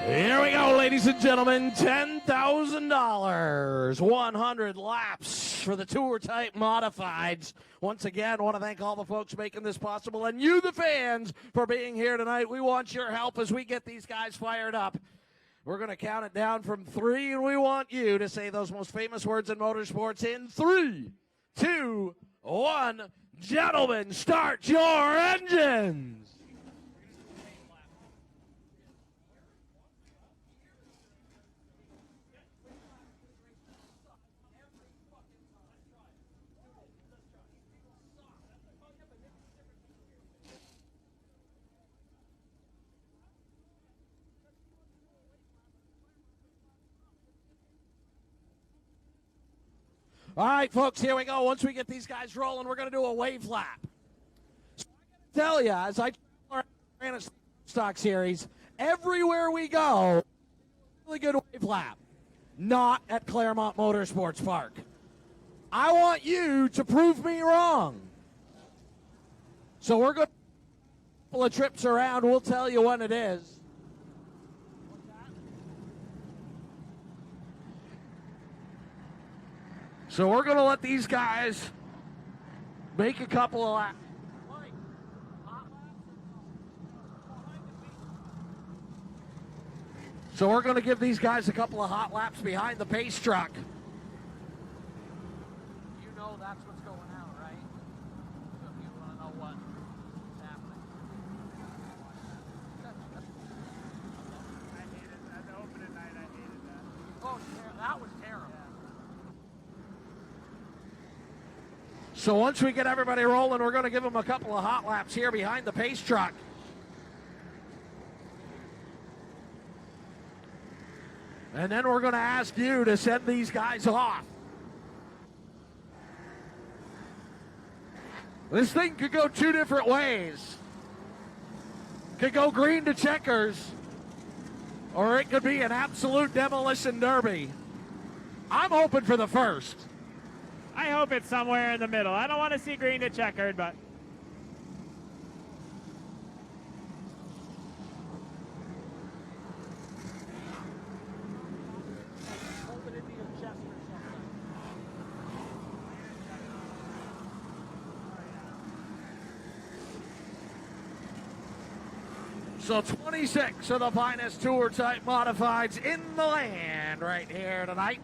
Here we go, ladies and gentlemen. $10,000, 100 laps for the tour type modifieds. Once again, want to thank all the folks making this possible and you, the fans, for being here tonight. We want your help as we get these guys fired up. We're going to count it down from 3, and we want you to say those most famous words in motorsports in 3, 2, 1. Gentlemen, start your engines. All right, folks, here we go. Once we get these guys rolling, we're going to do a wave lap. So I tell you, as I ran a stock series, everywhere we go, really good wave lap. Not at Claremont Motorsports Park. I want you to prove me wrong. So we're going to do a couple of trips around. We'll tell you when it is. So we're going to let these guys make a couple of laps. So we're going to give these guys a couple of hot laps behind the pace truck. You know that's what's going on, right? So if you want to know what's happening. I hated that. The opening night, I hated that. Oh, that was terrible. So once we get everybody rolling, we're going to give them a couple of hot laps here behind the pace truck. And then we're going to ask you to send these guys off. This thing could go 2 different ways. Could go green to checkers, or it could be an absolute demolition derby. I'm hoping for the first. I hope it's somewhere in the middle. I don't want to see green to checkered, but So 26 of the finest tour type modifieds in the land right here tonight.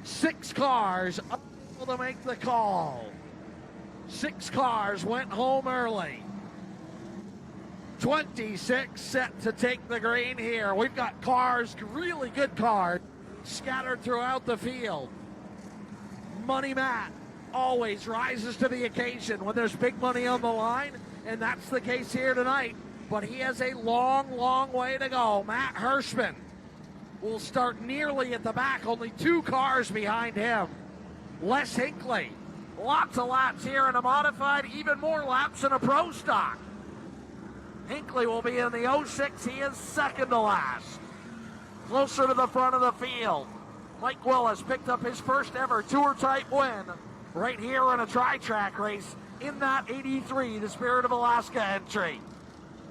6 cars up to make the call. 6 cars went home early. 26 set to take the green here. We've got cars, really good cars, scattered throughout the field. Money Matt always rises to the occasion when there's big money on the line, and that's the case here tonight. But he has a long, long way to go. Matt Hirschman will start nearly at the back, only 2 cars behind him. Les Hinckley, lots of laps here in a modified, even more laps in a pro stock. Hinckley will be in the 06. He is second to last. Closer to the front of the field. Mike Willis picked up his first ever tour type win right here in a tri-track race in that 83, the Spirit of Alaska entry.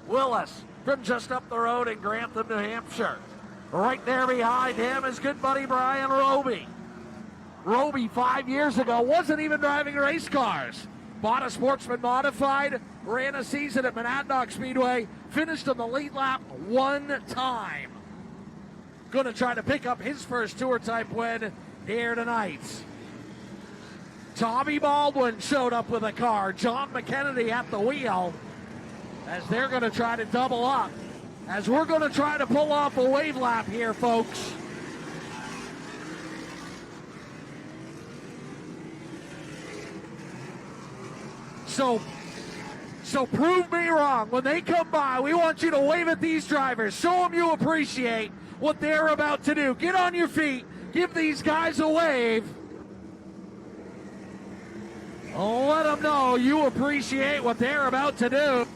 Willis from just up the road in Grantham, New Hampshire. Right there behind him is good buddy Brian Roby. Roby 5 years ago wasn't even driving race cars. Bought a Sportsman Modified, ran a season at Monadnock Speedway, finished on the lead lap 1 time. Going to try to pick up his first tour type win here tonight. Tommy Baldwin showed up with a car. John McKennedy at the wheel as they're going to try to double up. As we're going to try to pull off a wave lap here, folks. So prove me wrong. When they come by, we want you to wave at these drivers. Show them you appreciate what they're about to do. Get on your feet. Give these guys a wave. Let them know you appreciate what they're about to do.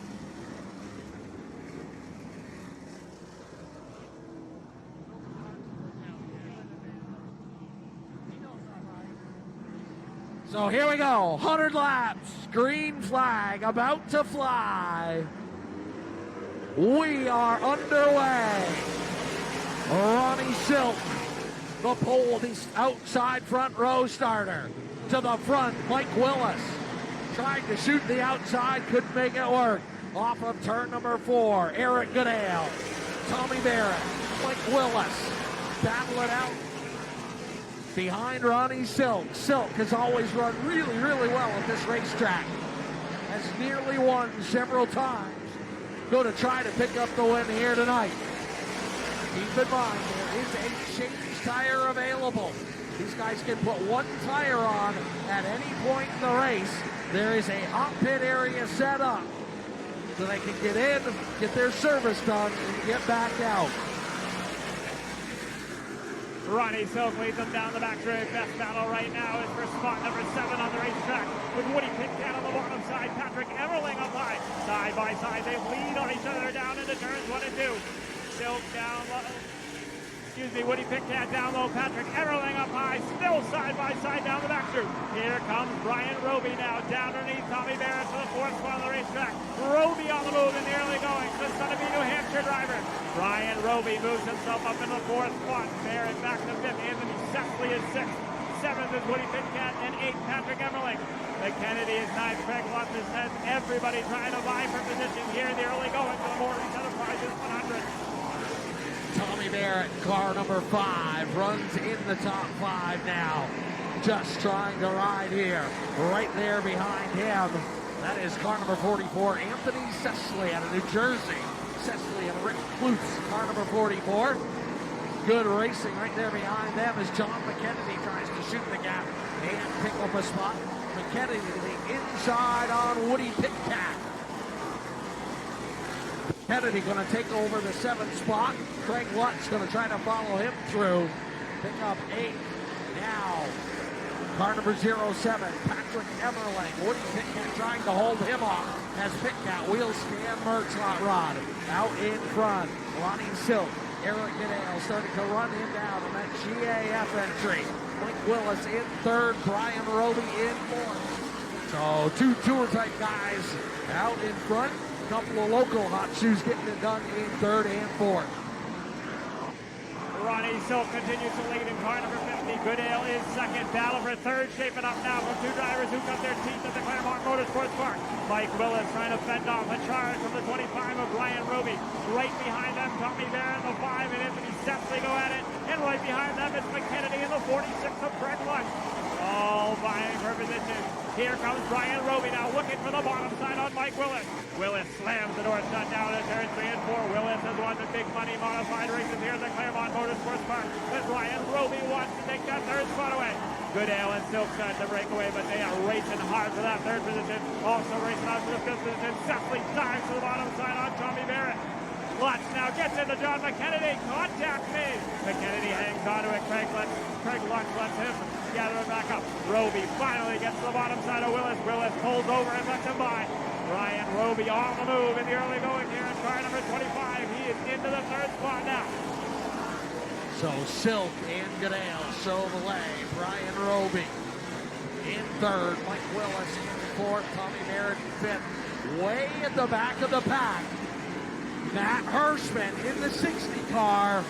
So here we go, 100 laps, green flag about to fly. We are underway. Ronnie Silk, the pole, the outside front row starter. To the front, Mike Willis. Tried to shoot the outside, couldn't make it work. Off of turn number 4, Eric Goodale, Tommy Barrett, Mike Willis. Battle it out behind Ronnie Silk. Silk has always run really, really well at this racetrack. Has nearly won several times. Going to try to pick up the win here tonight. Keep in mind, there is a change tire available. These guys can put one tire on at any point in the race. There is a hot pit area set up so they can get in, get their service done, and get back out. Ronnie Silk leads them down the back straight. Best battle right now is for spot number 7 on the racetrack with Woody Pitcat on the bottom side. Patrick Everling up high. Side by side, they lead on each other down into turns 1 and 2. Silk down low. Woody Pitcat down low. Patrick Everling up high. Still side by side down the back straight. Here comes Brian Roby now down underneath Tommy Barrett for the 4th spot on the racetrack. Roby on the move and nearly going. The son of a New Hampshire driver. Brian Roby moves himself up in the 4th spot. Barrett back to 5th. Anthony Sesley is 6th. 7th is Woody Pitcat and 8th Patrick Everling. The Kennedy is 9th. Craig Lutz has everybody trying to vie for position here in the early going to the Morgan Enterprises 100. Tommy Barrett, car number 5, runs in the top 5 now. Just trying to ride here. Right there behind him, that is car number 44, Anthony Sesley out of New Jersey. Sesley and Rick Klutz, car number 44. Good racing right there behind them as John McKennedy tries to shoot the gap and pick up a spot. McKennedy to the inside on Woody Pitcat. Kennedy going to take over the 7th spot. Craig Lutz going to try to follow him through. Pick up 8. Now, car number 07, Patrick Everling. Woody Pitcat trying to hold him off as Pitcat wheels Stan Merck's hot rod. Out in front, Ronnie Silk. Eric Goodale starting to run him down on that GAF entry. Mike Willis in 3rd, Brian Roby in 4th. So 2 tour-type guys out in front. Couple of local hot shoes getting it done in 3rd and 4th. Ronnie Silk continues to lead in car number 50. Goodale is 2nd. Battle for 3rd shaping up now from 2 drivers who cut their teeth at the Claremont Motorsports Park. Mike Willis trying to fend off a charge from the 25 of Brian Roby. Right behind them, Tommy Barrett in the 5 and Anthony Sesley go at it. And right behind them is McKennedy in the 46 of Craig Lutz. All vying for position. Here comes Brian Roby now looking for the bottom side on Mike Willis. Willis slams the door shut down at turns 3 and 4. Willis has won the big money modified races here at the Claremont Motorsports Park. But Brian Roby wants to take that 3rd spot away. Goodale and Silk start to break away, but they are racing hard for that 3rd position. Also racing out for the 5th position. Sesley dives to the bottom side on Tommy Barrett. Lutz now gets into John McKennedy. Contact made. McKennedy hangs onto it. Craig Lutz lets him gather it back up. Roby finally gets to the bottom side of Willis. Willis pulls over and lets him by. Brian Roby on the move in the early going here in car number 25. He is into the 3rd spot now. So Silk and Goodale show the way. Brian Roby in 3rd. Mike Willis in 4th. Tommy Barrett in 5th. Way at the back of the pack, Matt Hirschman in the 60 car.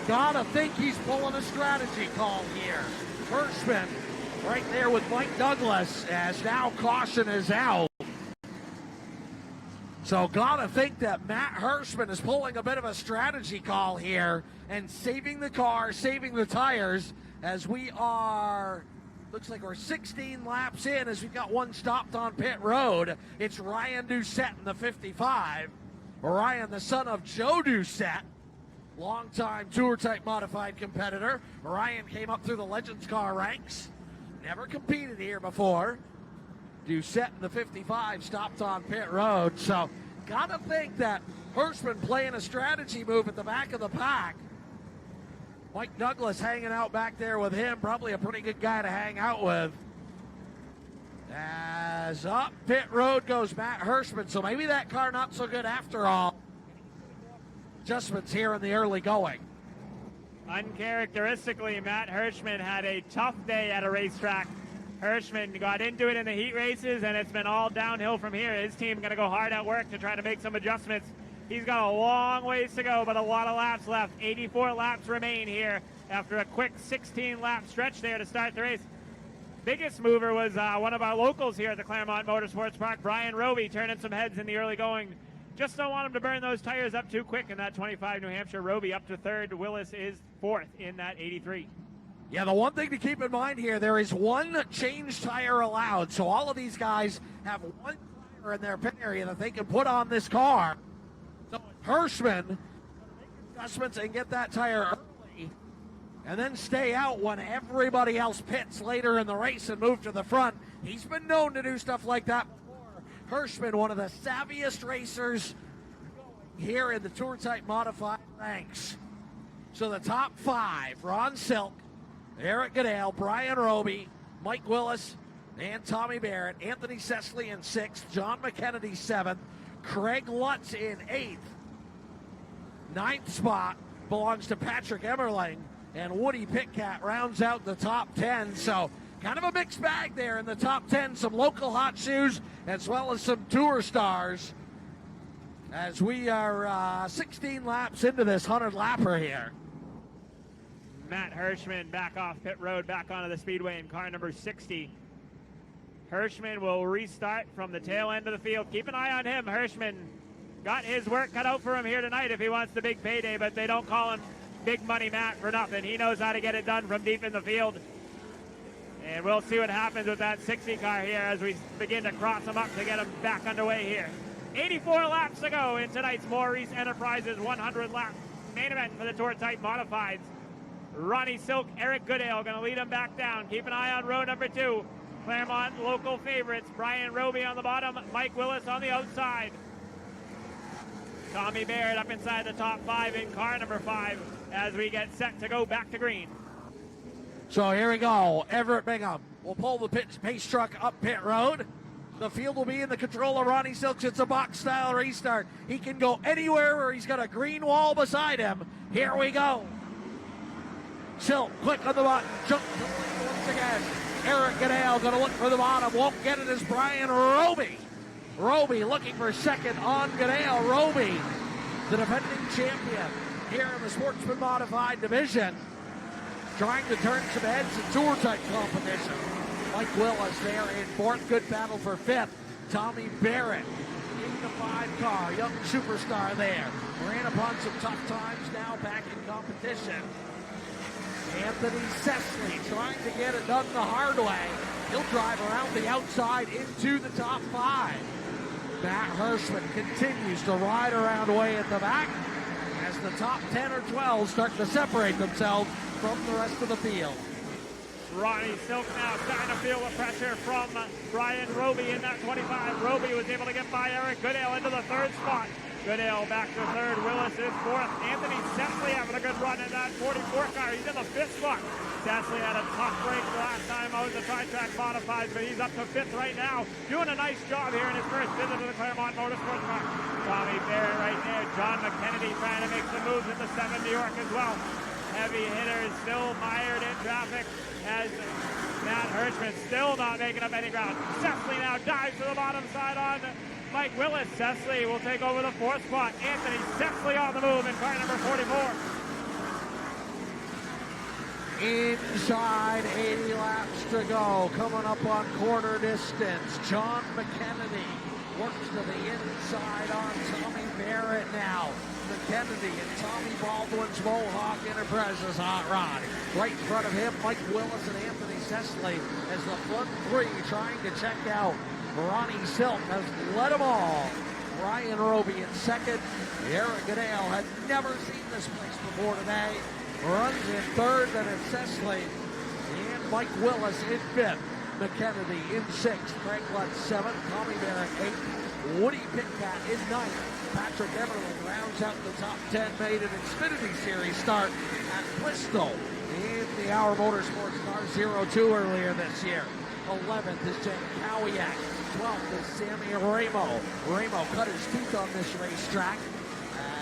Gotta think he's pulling a strategy call here. Hirschman right there with Mike Douglas as now caution is out. So gotta think that Matt Hirschman is pulling a bit of a strategy call here and saving the car, saving the tires as we are, looks like we're 16 laps in as we've got one stopped on pit road. It's Ryan Doucette in the 55. Ryan, the son of Joe Doucette, longtime tour-type modified competitor. Ryan came up through the Legends car ranks. Never competed here before. Doucette in the 55 stopped on pit road. So, gotta think that Hirschman playing a strategy move at the back of the pack. Mike Douglas hanging out back there with him. Probably a pretty good guy to hang out with. As up pit road goes Matt Hirschman. So maybe that car not so good after all. Adjustments here in the early going. Uncharacteristically, Matt Hirschman had a tough day at a racetrack. Hirschman got into it in the heat races, and it's been all downhill from here. His team going to go hard at work to try to make some adjustments He's got a long ways to go, but a lot of laps left. 84 laps remain here after a quick 16-lap stretch there to start the race. Biggest mover was one of our locals here at the Claremont Motorsports Park, Brian Roby, turning some heads in the early going. Just don't want him to burn those tires up too quick in that 25 New Hampshire. Roby up to third. Willis is fourth in that 83. Yeah, the one thing to keep in mind here, there is one change tire allowed. So all of these guys have one tire in their pit area that they can put on this car. So Hirschman make adjustments and get that tire early and then stay out when everybody else pits later in the race and move to the front. He's been known to do stuff like that before. Hirschman, one of the savviest racers here in the Tour Type Modified ranks. So the top five, Ron Silk, Eric Goodale, Brian Roby, Mike Willis, and Tommy Barrett. Anthony Sesley in sixth, John McKennedy seventh, Craig Lutz in eighth. Ninth spot belongs to Patrick Emmerling, and Woody Pitcat rounds out the top 10. So kind of a mixed bag there in the top 10. Some local hot shoes as well as some tour stars as we are 16 laps into this 100-lapper here. Matt Hirschman back off pit road, back onto the speedway in car number 60. Hirschman will restart from the tail end of the field. Keep an eye on him. Hirschman got his work cut out for him here tonight if he wants the big payday, but they don't call him Big Money Matt for nothing. He knows how to get it done from deep in the field. And we'll see what happens with that 60 car here as we begin to cross him up to get him back underway here. 84 laps to go in tonight's Maurice Enterprises 100-lap main event for the Tour Type Modifieds. Ronnie Silk, Eric Goodale going to lead him back down. Keep an eye on row number 2. Claremont local favorites. Brian Roby on the bottom, Mike Willis on the outside. Tommy Barrett up inside the top 5 in car number 5 as we get set to go back to green. So here we go. Everett Bingham will pull the pace truck up pit road. The field will be in the control of Ronnie Silks. It's a box-style restart. He can go anywhere where he's got a green wall beside him. Here we go. Silk, quick on the button, jump to the lead once again. Eric Goodale going to look for the bottom. Won't get it as Brian Roby. Roby looking for second on Goodale. Roby, the defending champion here in the Sportsman Modified division, trying to turn some heads in Tour Type competition. Mike Willis there in fourth. Good battle for fifth. Tommy Barrett in the 5 car. Young superstar there. Ran upon some tough times, now back in competition. Anthony Sesley trying to get it done the hard way. He'll drive around the outside into the top 5. Matt Hirschman continues to ride around way at the back as the top 10 or 12 start to separate themselves from the rest of the field. Ronnie Silk now starting to feel the pressure from Brian Roby in that 25. Roby was able to get by Eric Goodale into the 3rd spot. Goodale back to 3rd. Willis is 4th. Anthony Sesley having a good run in that 44 car. He's in the 5th spot. Sesley had a tough break the last time out of the Tri-Track Modifieds, but he's up to 5th right now. Doing a nice job here in his first visit to the Claremont Motorsports Park. Tommy Barrett right there. John McKennedy trying to make some moves in the 7 New York as well. Heavy hitters still mired in traffic as Matt Hirschman still not making up any ground. Sesley now dives to the bottom side on Mike Willis. Sesley will take over the 4th spot. Anthony Sesley on the move in car number 44. Inside 80 laps to go. Coming up on quarter distance. John McKennedy works to the inside on Tommy Barrett now. McKennedy and Tommy Baldwin's Mohawk Enterprises hot rod. Right in front of him, Mike Willis and Anthony Sesley as the front 3 trying to check out. Ronnie Silk has led them all. Brian Roby in 2nd. Eric Goodale had never seen this place before today. Runs in 3rd, then it's Sesley. And Mike Willis in 5th. McKennedy in 6th. Craig Lutz 7th. Tommy Barrett 8th. Woody Pitcat in 9th. Patrick Everling rounds out the top 10. Made an Xfinity Series start at Bristol in the Our Motorsports Car 02 earlier this year. 11th is Jen Kowiak. 12th is Sammy Ramo. Ramo cut his teeth on this racetrack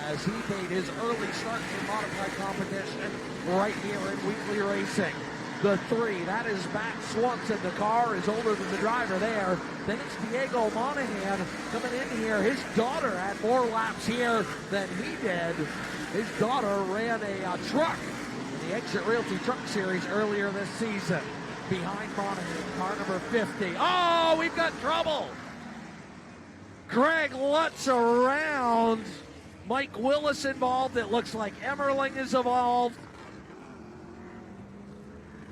as he made his early start in modified competition right here in weekly racing. the 3. That is Matt Swanson. The car is older than the driver there. Then it's Diego Monahan coming in here. His daughter had more laps here than he did. His daughter ran a truck in the Exit Realty Truck Series earlier this season. Behind Monahan, car number 50. Oh, we've got trouble. Craig Lutz around. Mike Willis involved. It looks like Emmerling is involved.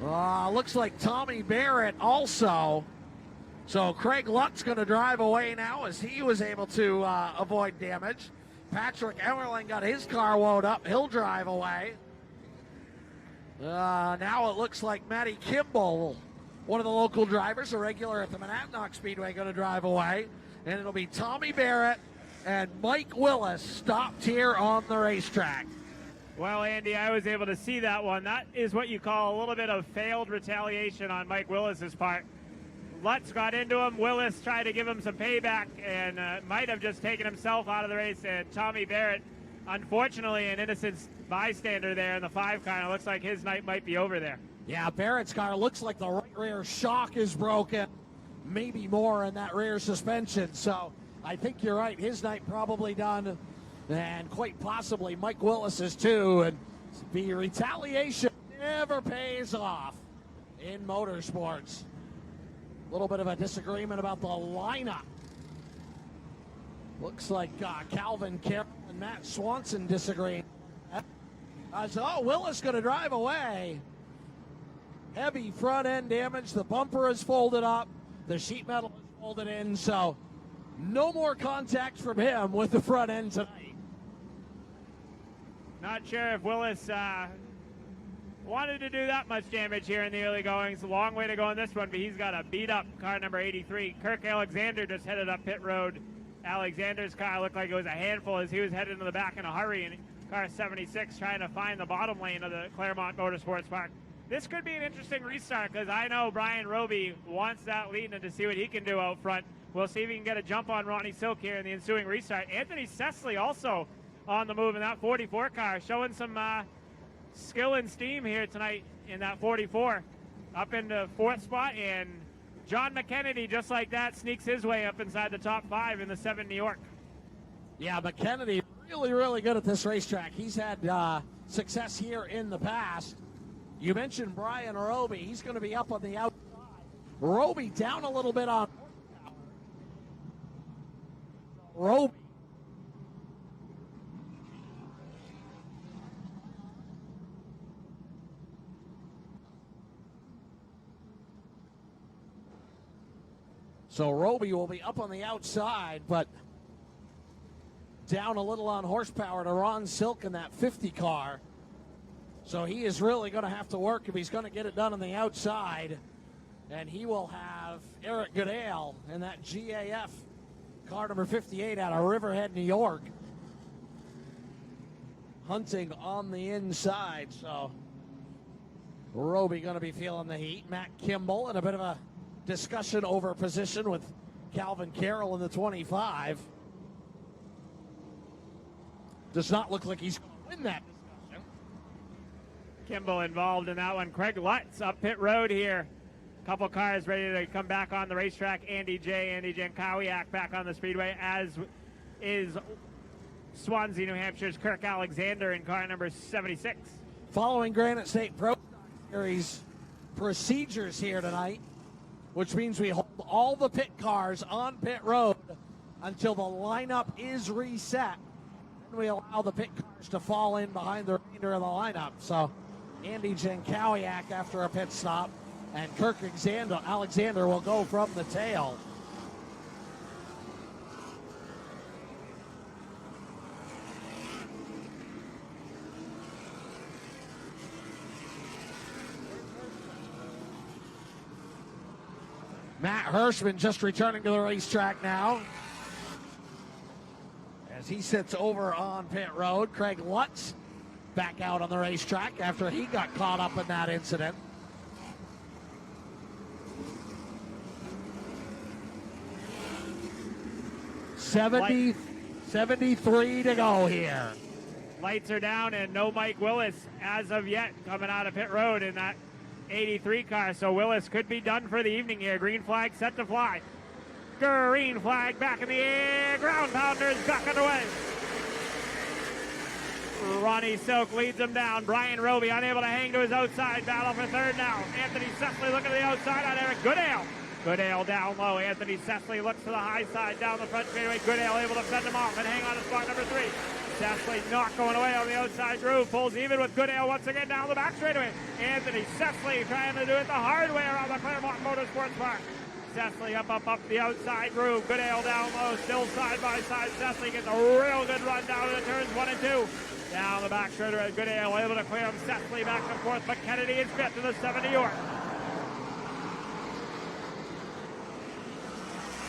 Looks like Tommy Barrett also. So Craig Lutz going to drive away now as he was able to avoid damage. Patrick Emmerling got his car wound up. He'll drive away. Now it looks like Matty Kimball, one of the local drivers, a regular at the Monadnock Speedway, going to drive away. And it'll be Tommy Barrett and Mike Willis stopped here on the racetrack. Well, Andy, I was able to see that one. That is what you call a little bit of failed retaliation on Mike Willis's part. Lutz got into him. Willis tried to give him some payback and might have just taken himself out of the race. And Tommy Barrett, unfortunately, an innocent bystander there in the 5 car. And it looks like his night might be over there. Yeah, Barrett's car looks like the right rear shock is broken. Maybe more in that rear suspension. So I think you're right. His night probably done, and quite possibly Mike Willis's too. And the retaliation never pays off in motorsports. A little bit of a disagreement about the lineup. Looks like Calvin Carroll and Matt Swanson disagreeing. So Willis going to drive away. Heavy front end damage. The bumper is folded up. The sheet metal is folded in. So no more contact from him with the front end tonight. Not sure if Willis wanted to do that much damage here in the early goings. A long way to go in this one, but he's got a beat up car number 83. Kirk Alexander just headed up pit road. Alexander's car looked like it was a handful as he was headed into the back in a hurry, and car 76 trying to find the bottom lane of the Claremont Motorsports Park. This could be an interesting restart because I know Brian Roby wants that lead and to see what he can do out front. We'll see if he can get a jump on Ronnie Silk here in the ensuing restart. Anthony Sesley also on the move in that 44 car, showing some skill and steam here tonight in that 44. Up into 4th spot, and John McKennedy, just like that, sneaks his way up inside the top 5 in the 7 New York. Yeah, McKennedy really, really good at this racetrack. He's had success here in the past. You mentioned Brian Roby. He's going to be up on the outside. Roby down a little bit on Roby. So Roby will be up on the outside, but down a little on horsepower to Ron Silk in that 50 car. So he is really going to have to work if he's going to get it done on the outside. And he will have Eric Goodale in that GAF car number 58 out of Riverhead, New York, hunting on the inside. So Roby going to be feeling the heat. Matt Kimball in a bit of a discussion over position with Calvin Carroll in the 25. Does not look like he's going to win that discussion. Kimball involved in that one. Craig Lutz up pit road here. Couple cars ready to come back on the racetrack. Andy Jankowiak back on the speedway, as is Swansea, New Hampshire's Kirk Alexander in car number 76. Following Granite State Pro Series procedures here tonight, which means we hold all the pit cars on pit road until the lineup is reset. Then we allow the pit cars to fall in behind the remainder of the lineup. So Andy Jankowiak after a pit stop, and Kirk Alexander will go from the tail. Matt Hirschman just returning to the racetrack now as he sits over on pit road. Craig Lutz back out on the racetrack after he got caught up in that incident. Light. 73 to go here. Lights are down and no Mike Willis as of yet coming out of pit road in that 83 car, so Willis could be done for the evening here. Green flag set to fly. Green flag back in the air. Ground pounders back underway. Ronnie Silk leads him down. Brian Roby unable to hang to his outside. Battle for third now. Anthony Cecily looking to the outside on Eric Goodale. Goodale down low. Anthony Cecily looks to the high side down the front straightaway. Goodale able to fend him off and hang on to spot number 3. Cecily not going away on the outside groove. Pulls even with Goodale once again down the back straightaway. Anthony Cecily trying to do it the hard way around the Claremont Motorsports Park. Cecily up the outside groove. Goodale down low, still side by side. Cecily gets a real good run down to the turns 1 and 2. Down the back straightaway, Goodale able to clear him. Cecily back and forth, but Kennedy is fit to the 70 York.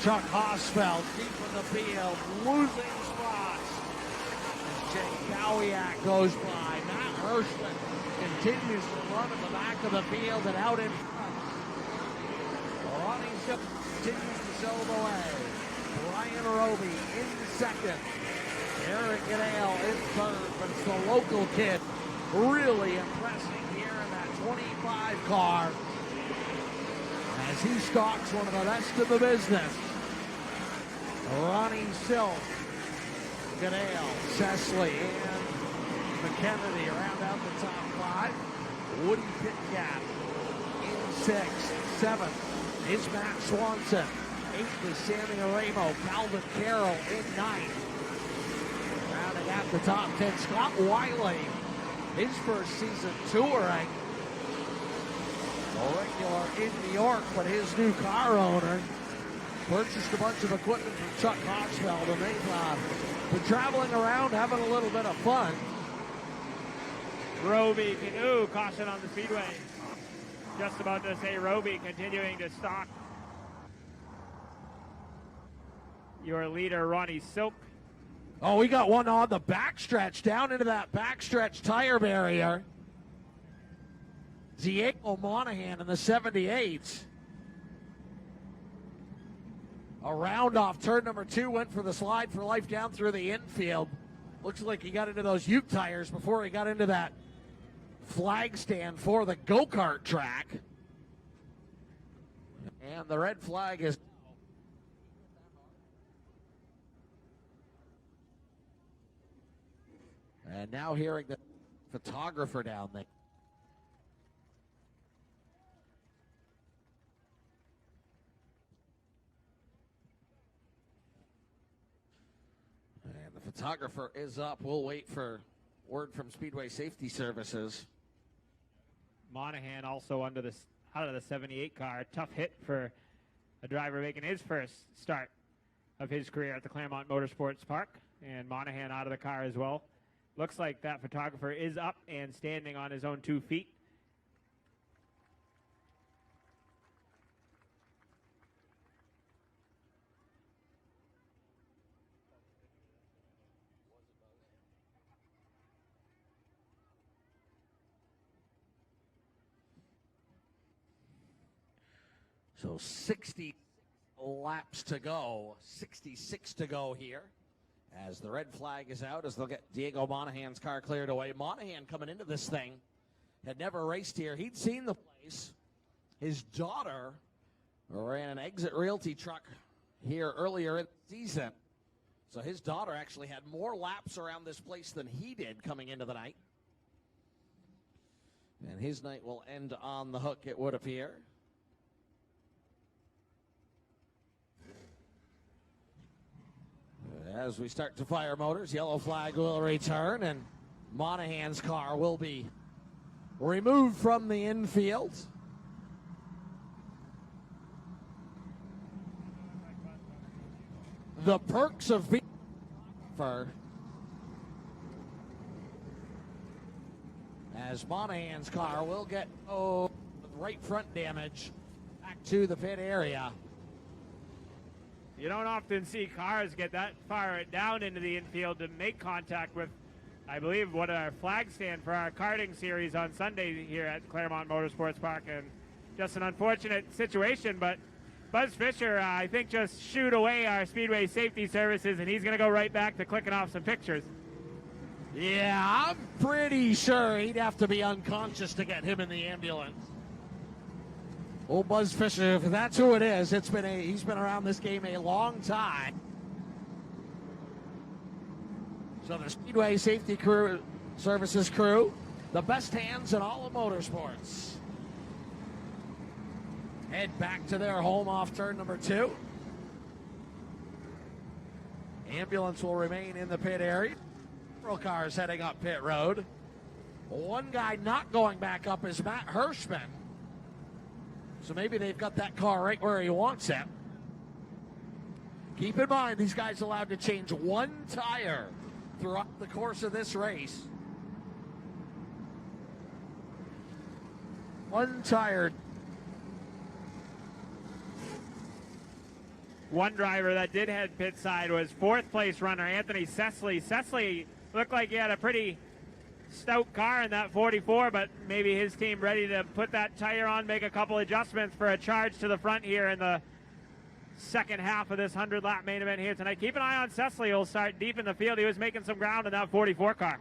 Chuck Hosfeld deep in the field, losing spots. As Jake Cowiak goes by, Matt Hirschman continues to run in the back of the field and out in front. Ronnie Silk continues to show the way. Brian Roby in second. Eric Goodale in third, but it's the local kid really impressing here in that 25 car as he stalks one of the best in the business. Ronnie Silk, Goodale, Cecily, and McKennedy round out the top 5. Woody Pitcat in 6th. 7th is Matt Swanson. 8th is Sammy Aramo. Calvin Carroll in 9th. Rounding out the top 10, Scott Wiley, his first season touring. A regular in New York, but his new car owner purchased a bunch of equipment from Chuck Hosfeld, and they've been traveling around having a little bit of fun. Roby, caution on the speedway. Just about to say Roby continuing to stalk your leader, Ronnie Silk. Oh, we got one on the backstretch, down into that backstretch tire barrier. Diego Monahan in the 78. A round off turn number 2, went for the slide for life down through the infield. Looks like he got into those Ute tires before he got into that flag stand for the go-kart track. And the red flag is... And now hearing the photographer down there. And the photographer is up. We'll wait for word from Speedway Safety Services. Monahan also out of the 78 car. Tough hit for a driver making his first start of his career at the Claremont Motorsports Park. And Monahan out of the car as well. Looks like that photographer is up and standing on his own 2 feet. So 60 laps to go, 66 to go here. As the red flag is out, as they'll get Diego Monahan's car cleared away. Monahan coming into this thing had never raced here. He'd seen the place. His daughter ran an Exit Realty truck here earlier in the season. So his daughter actually had more laps around this place than he did coming into the night. And his night will end on the hook, it would appear. As we start to fire motors, yellow flag will return, and Monahan's car will be removed from the infield. The perks of being as Monahan's car will get right front damage back to the pit area. You don't often see cars get that far down into the infield to make contact with, I believe, what our flag stand for our karting series on Sunday here at Claremont Motorsports Park. And just an unfortunate situation, but Buzz Fisher, I think, just shooed away our Speedway Safety Services, and he's going to go right back to clicking off some pictures. Yeah, I'm pretty sure he'd have to be unconscious to get him in the ambulance. Old Buzz Fisher, if that's who it is, he's been around this game a long time. So the Speedway Safety Crew Services crew, the best hands in all of motorsports. Head back to their home off turn number 2. Ambulance will remain in the pit area. Several cars heading up pit road. One guy not going back up is Matt Hirschman. So maybe they've got that car right where he wants it. Keep in mind, these guys are allowed to change one tire throughout the course of this race. One tire. One driver that did head pit side was 4th place runner Anthony Cecily. Cecily looked like he had a pretty stout car in that 44, but maybe his team ready to put that tire on, make a couple adjustments for a charge to the front here in the second half of this 100-lap main event here tonight. Keep an eye on Cecily. He'll start deep in the field. He was making some ground in that 44 car.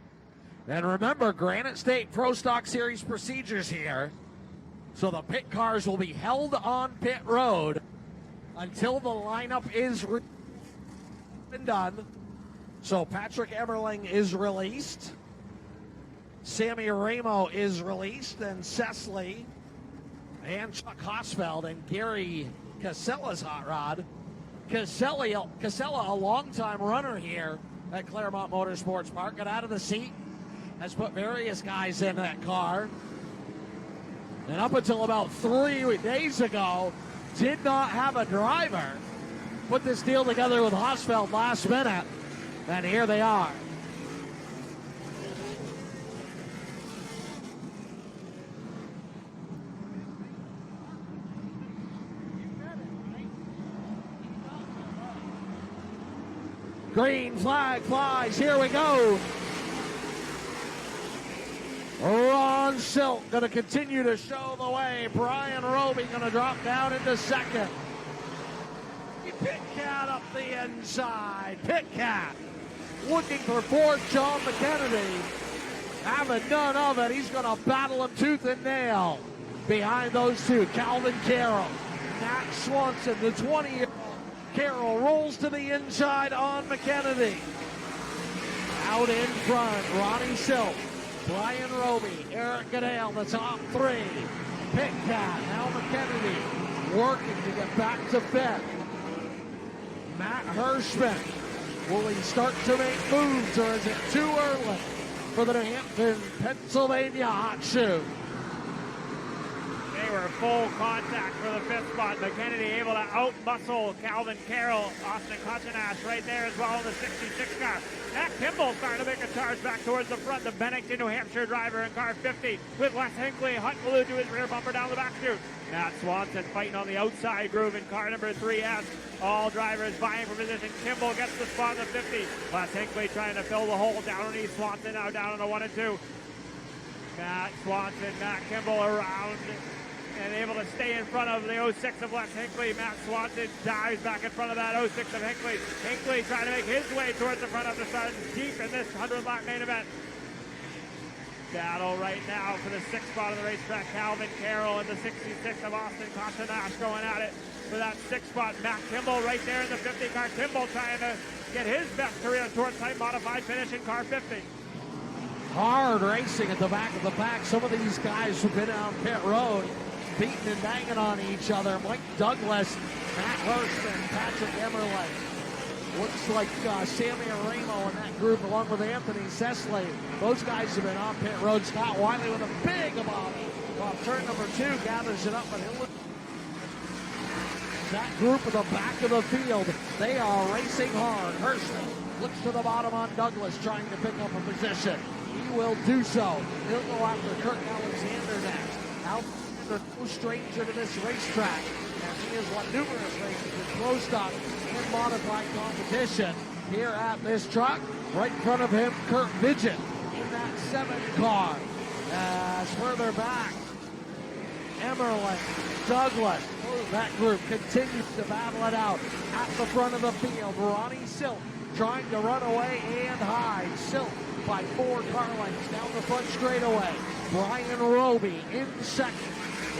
And remember, Granite State Pro Stock Series procedures here. So the pit cars will be held on pit road until the lineup is done. So Patrick Emmerling is released. Sammy Ramo is released, and Cecily and Chuck Hosfeld and Gary Casella's hot rod. Casella, a longtime runner here at Claremont Motorsports Park, got out of the seat, has put various guys in that car. And up until about 3 days ago, did not have a driver. Put this deal together with Hosfeld last minute, and here they are. Green flag flies. Here we go. Ron Silk going to continue to show the way. Brian Roby going to drop down into second. Pit Cat up the inside. Pit Cat looking for fourth. John McKennedy having none of it. He's going to battle him tooth and nail behind those two. Calvin Carroll, Matt Swanson, the 20-year-old. Carroll rolls to the inside on McKennedy. Out in front, Ronnie Silk, Brian Roby, Eric Goodale, the top 3. Pit Cat, now McKennedy working to get back to fifth. Matt Hirschman, will he start to make moves, or is it too early for the New Hampton, Pennsylvania hot shoe? They were full contact for the 5th spot. McKennedy able to out-muscle Calvin Carroll. Austin Kochenash right there as well in the 66 car. Matt Kimball starting to make a charge back towards the front. The Bennington, New Hampshire driver in car 50 with Les Hinckley. Hunt glued to his rear bumper down the back chute. Matt Swanson fighting on the outside groove in car number 3S. All drivers vying for position. Kimball gets the spot in the 50. Les Hinckley trying to fill the hole down underneath Swanson, now down on the 1 and 2. Matt Swanson, Matt Kimball around and able to stay in front of the 06 of Les Hinckley. Matt Swanson dives back in front of that 06 of Hinckley. Hinckley trying to make his way towards the front of the start, deep in this 100-lap main event. Battle right now for the 6th spot of the racetrack. Calvin Carroll and the 66 of Austin Kochenash going at it for that 6th spot. Matt Kimball right there in the 50 car. Kimball trying to get his best career towards time modified finish in car 50. Hard racing at the back of the pack. Some of these guys who've been on pit road, beating and banging on each other. Mike Douglas, Matt Hirschman, Patrick Emmerling. Looks like Sammy Ramo in that group, along with Anthony Cecily. Those guys have been on pit road. Scott Wiley with a big bobby off turn number 2, gathers it up, but he'll look. That group at the back of the field, they are racing hard. Hirschman looks to the bottom on Douglas, trying to pick up a position. He will do so. He'll go after Kirk Alexander next. Alexander, no stranger to this racetrack, as he has won numerous races in pro stock and modified competition here at this track. Right in front of him, Kurt Vidgen in that 7 car. As further back, Emmerling, Douglas, that group continues to battle it out at the front of the field. Ronnie Silk trying to run away and hide. Silk by 4 car lengths down the front straightaway. Brian Roby in second.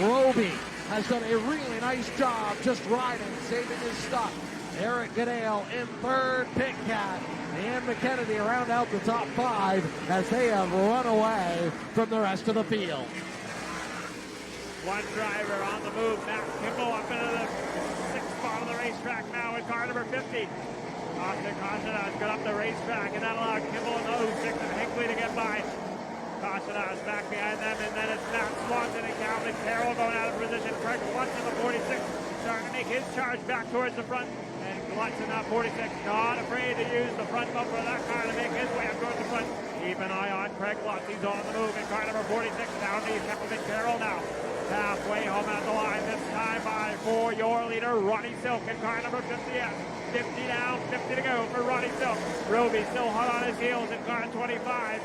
Roby has done a really nice job just riding, saving his stuff. Eric Goodale in third. Pit Cat and McKennedy round out the top 5 as they have run away from the rest of the field. One driver on the move. Matt Kimball up into the 6th spot on the racetrack now in car number 50. Austin Cautionhouse got up the racetrack, and that allowed Kimball and 06 and Hinckley to get by. Cautionhouse back behind them, and then it's Matt Swanson and Calvin Carroll going out of position. Craig Lutz in the 46 starting to make his charge back towards the front. And Lutz in that 46 not afraid to use the front bumper of that car to make his way up towards the front. Keep an eye on Craig Lutz. He's on the move in car number 46. Down to Calvin Carroll now. Halfway home at the line, this time by for your leader, Ronnie Silk in car number 50S. 50 down, 50 to go for Ronnie Silk. Roby still hot on his heels in car 25.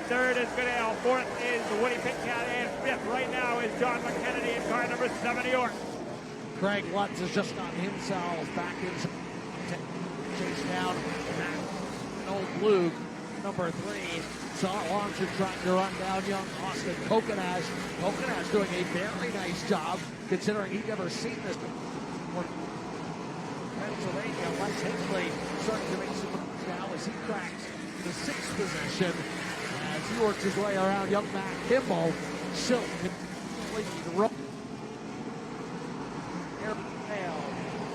Third is Goodale. Fourth is Woody Pitcat. And fifth right now is John McKennedy in car number 7, New York. Craig Lutz has just gotten himself back in chase down Matt Old Blue, number 3. Saw launcher trying to run down young Austin Kokenash. Kokenash doing a very nice job considering he'd never seen this before. Pennsylvania, Wes Hinckley starting to make some moves now as he cracks the 6th position as he works his way around young Matt Kimball. Silk completely the rope.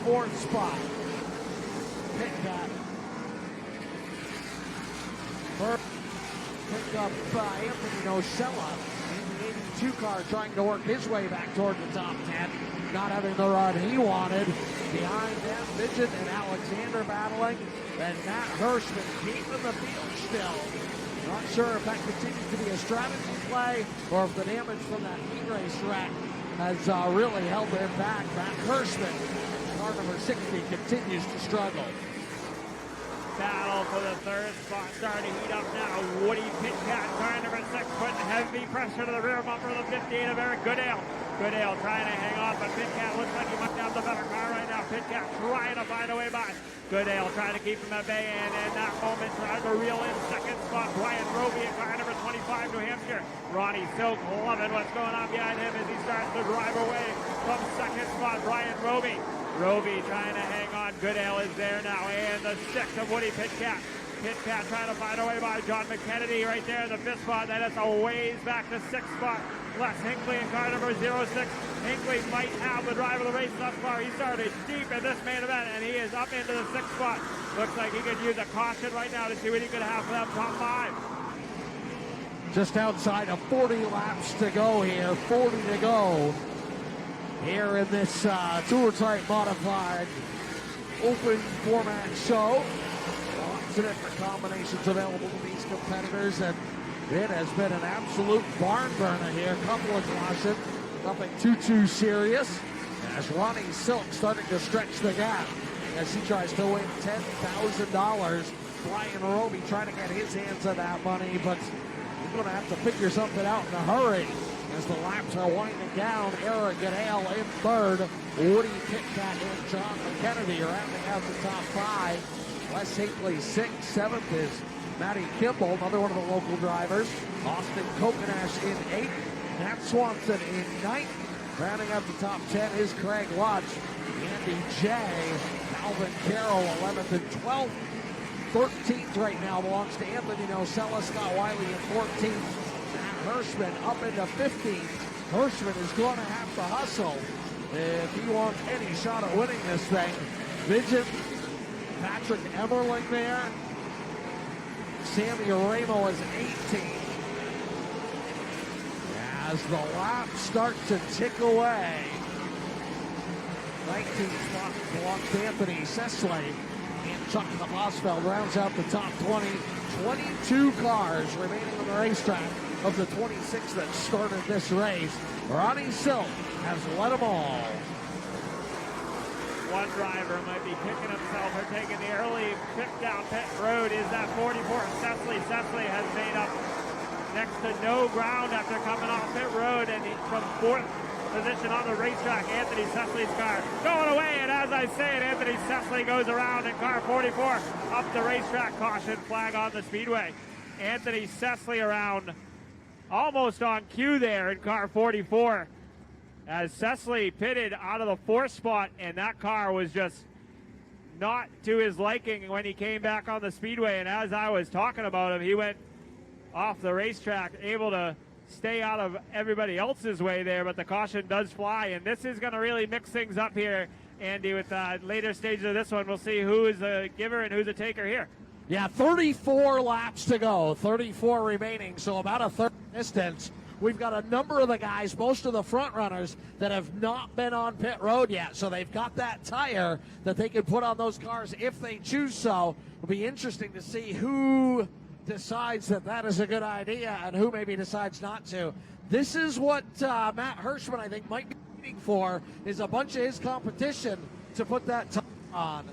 4th spot. Pick that. Picked up Anthony Nocella in the 82 car, trying to work his way back toward the top 10. Not having the run he wanted. Behind them, Midget and Alexander battling. And Matt Hirschman keeping the field still. Not sure if that continues to be a strategy play or if the damage from that heat race wreck has really held him back. Matt Hirschman, car number 60, continues to struggle. Battle for the 3rd spot starting to heat up now. Woody Pitcat, car number 6, putting heavy pressure to the rear bumper of the 58 of Eric Goodale. Goodale trying to hang on, but Pitcat looks like he might have the better car right now. Pitcat trying to find a way by. Goodale trying to keep him at bay, and in that moment trying to reel in 2nd spot. Brian Roby in car number 25, New Hampshire. Ronnie Silk loving what's going on behind him as he starts to drive away from 2nd spot. Brian Roby. Roby trying to hang on. Goodale is there now. And the 6th of Woody Pitcat. Pitcat trying to find a way by John McKennedy right there in the 5th spot. That is a ways back to 6th spot. Les Hinckley in car number 06. Hinckley might have the drive of the race thus far. He started deep in this main event, and he is up into the 6th spot. Looks like he could use a caution right now to see what he could have for that top 5. Just outside of 40 laps to go here. 40 to go. Here in this tour-type modified open format show. Lots of different combinations available to these competitors, and it has been an absolute barn burner here. A couple of cautions, nothing too serious. As Ronnie Silk starting to stretch the gap as he tries to win $10,000. Brian Roby trying to get his hands on that money, but he's going to have to figure something out in a hurry. As the laps are winding down, Eric Goodale in 3rd, Woody Pitcat and John McKennedy rounding out the top 5. Wes Hinckley 6th, 7th is Matty Kimball, another one of the local drivers. Austin Kokenash in 8th, Matt Swanson in 9th. Rounding out the top 10 is Craig Lutz, Andy J, Calvin Carroll 11th and 12th. 13th right now belongs to Anthony Nocella, Scott Wiley in 14th. Hirschman up into 15th. Hirschman is going to have to hustle if he wants any shot at winning this thing. Midget, Patrick Emmerling there. Sammy Ramo is 18th. As the laps start to tick away. 19th spot belongs to Anthony Sesley. And Chuck Bosfeld rounds out the top 20. 22 cars remaining on the racetrack of the 26 that started this race. Ronnie Silk has led them all. One driver might be kicking himself for taking the early pit down pit road. Is that 44 Sesley? Sesley has made up next to no ground after coming off pit road, and from 4th position on the racetrack, Anthony Sesley's car going away, and as I say it, Anthony Sesley goes around in car 44 up the racetrack. Caution flag on the speedway. Anthony Sesley around almost on cue there in car 44. as Cecily pitted out of the 4th spot, and that car was just not to his liking when he came back on the speedway. And as I was talking about him, he went off the racetrack, able to stay out of everybody else's way there, but the caution does fly, and this is going to really mix things up here, Andy, with later stages of this one. We'll see who is a giver and who's a taker here. Yeah, 34 laps to go, 34 remaining, so about a third distance. We've got a number of the guys, most of the front runners, that have not been on pit road yet, so they've got that tire that they can put on those cars if they choose so. It'll be interesting to see who decides that that is a good idea and who maybe decides not to. This is what Matt Hirschman, I think, might be waiting for, is a bunch of his competition to put that tire on.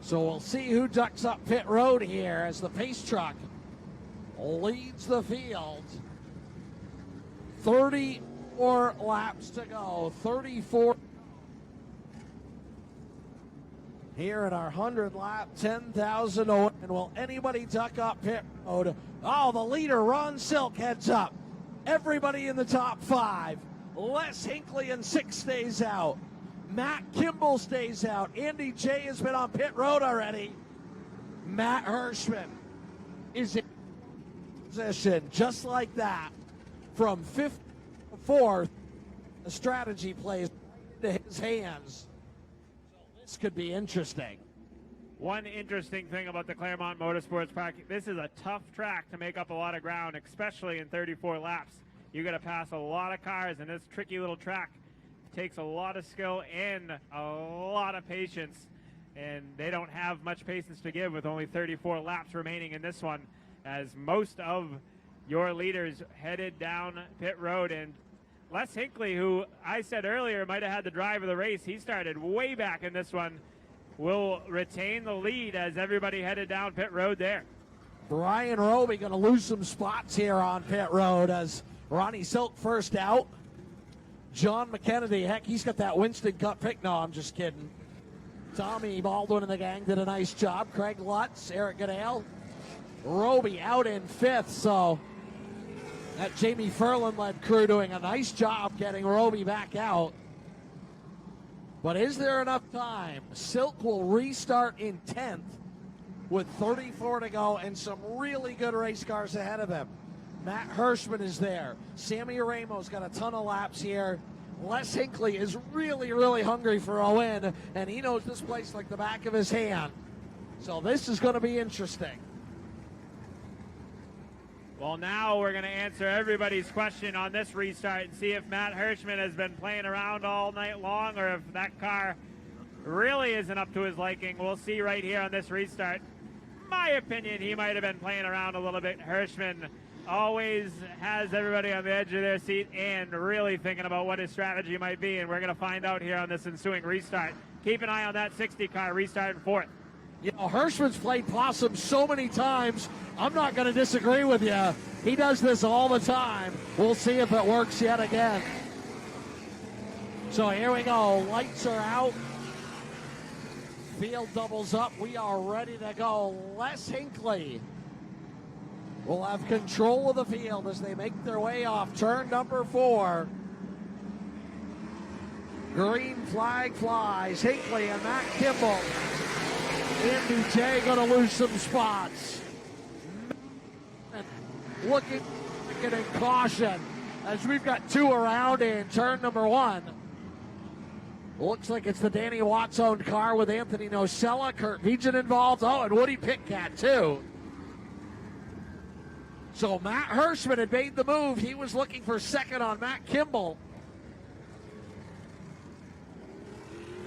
So we'll see who ducks up pit road here as the pace truck leads the field. 34 laps to go. 34 here at our 100 lap, 10,000 to win. Will anybody duck up pit road? Oh, the leader, Ron Silk, heads up. Everybody in the top 5. Les Hinckley in 6 stays out. Matt Kimball stays out. Andy J has been on pit road already. Matt Hirschman is in position just like that. From 5th to 4th, the strategy plays into his hands. So this could be interesting. One interesting thing about the Claremont Motorsports Park, this is a tough track to make up a lot of ground, especially in 34 laps. You got to pass a lot of cars, and this tricky little track takes a lot of skill and a lot of patience, and they don't have much patience to give with only 34 laps remaining in this one, as most of your leaders headed down pit road. And Les Hinckley, who I said earlier might have had the drive of the race, he started way back in this one, will retain the lead as everybody headed down pit road there. Brian Roby going to lose some spots here on pit road as Ronnie Silk first out. John McKennedy, heck, he's got that Winston Cup pick. No, I'm just kidding. Tommy Baldwin and the gang did a nice job. Craig Lutz, Eric Goodale. Roby out in 5th, so that Jamie Furlan-led crew doing a nice job getting Roby back out. But is there enough time? Silk will restart in 10th with 34 to go and some really good race cars ahead of him. Matt Hirschman is there. Sammy Ramos got a ton of laps here. Les Hinckley is really, really hungry for a win, and he knows this place like the back of his hand. So this is going to be interesting. Well, now we're going to answer everybody's question on this restart and see if Matt Hirschman has been playing around all night long or if that car really isn't up to his liking. We'll see right here on this restart. My opinion, he might have been playing around a little bit. Hirschman always has everybody on the edge of their seat and really thinking about what his strategy might be, and we're going to find out here on this ensuing restart. Keep an eye on that 60 car restart in 4th. You know, Hirschman's played possum so many times. I'm not going to disagree with you. He does this all the time. We'll see if it works yet again. So here we go. Lights are out. Field doubles up. We are ready to go. Les Hinckley will have control of the field as they make their way off turn number 4. Green flag flies. Hinckley and Matt Kimball. Andy J going to lose some spots. Looking in caution as we've got 2 around in turn number 1. Looks like it's the Danny Watts-owned car with Anthony Nocella, Kurt Vigen involved. Oh, and Woody Pitcat too. So Matt Hirschman had made the move. He was looking for second on Matt Kimball.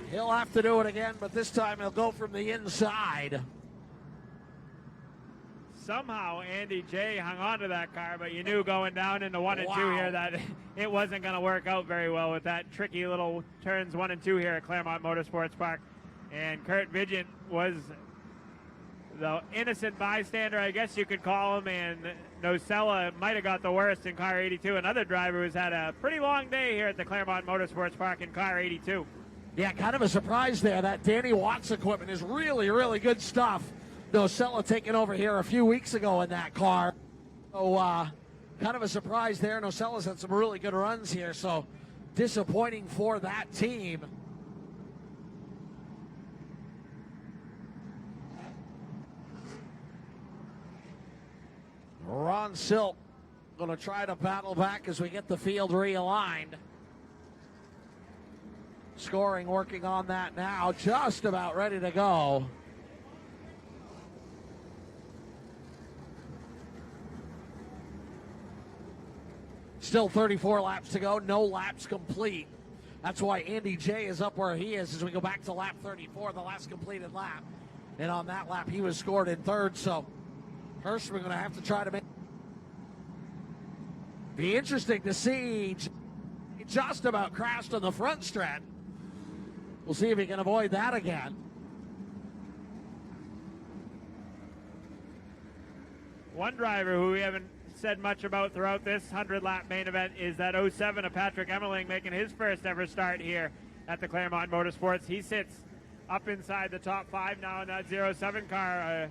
He'll have to do it again, but this time he'll go from the inside. Somehow Andy J hung on to that car, but you knew going down into 1 and 2 here that it wasn't going to work out very well with that tricky little turns 1 and 2 here at Claremont Motorsports Park. And Kurt Vigen was the innocent bystander, I guess you could call him, and Nocella might have got the worst in car 82. Another driver who's had a pretty long day here at the Claremont Motorsports Park in car 82. Yeah, kind of a surprise there. That Danny Watts equipment is really, really good stuff. Nocella taking over here a few weeks ago in that car. So kind of a surprise there. Nocella's had some really good runs here, so disappointing for that team. Ron Silk going to try to battle back as we get the field realigned. Scoring, working on that now, just about ready to go. Still 34 laps to go, no laps complete. That's why Andy J is up where he is as we go back to lap 34, the last completed lap. And on that lap, he was scored in third, so Hirschman going to have to try to make. Be interesting to see. He just about crashed on the front stretch. We'll see if he can avoid that again. One driver who we haven't said much about throughout this 100-lap main event is that 07 of Patrick Emmerling, making his first ever start here at the Claremont Motorsports. He sits up inside the top 5 now in that 07 car.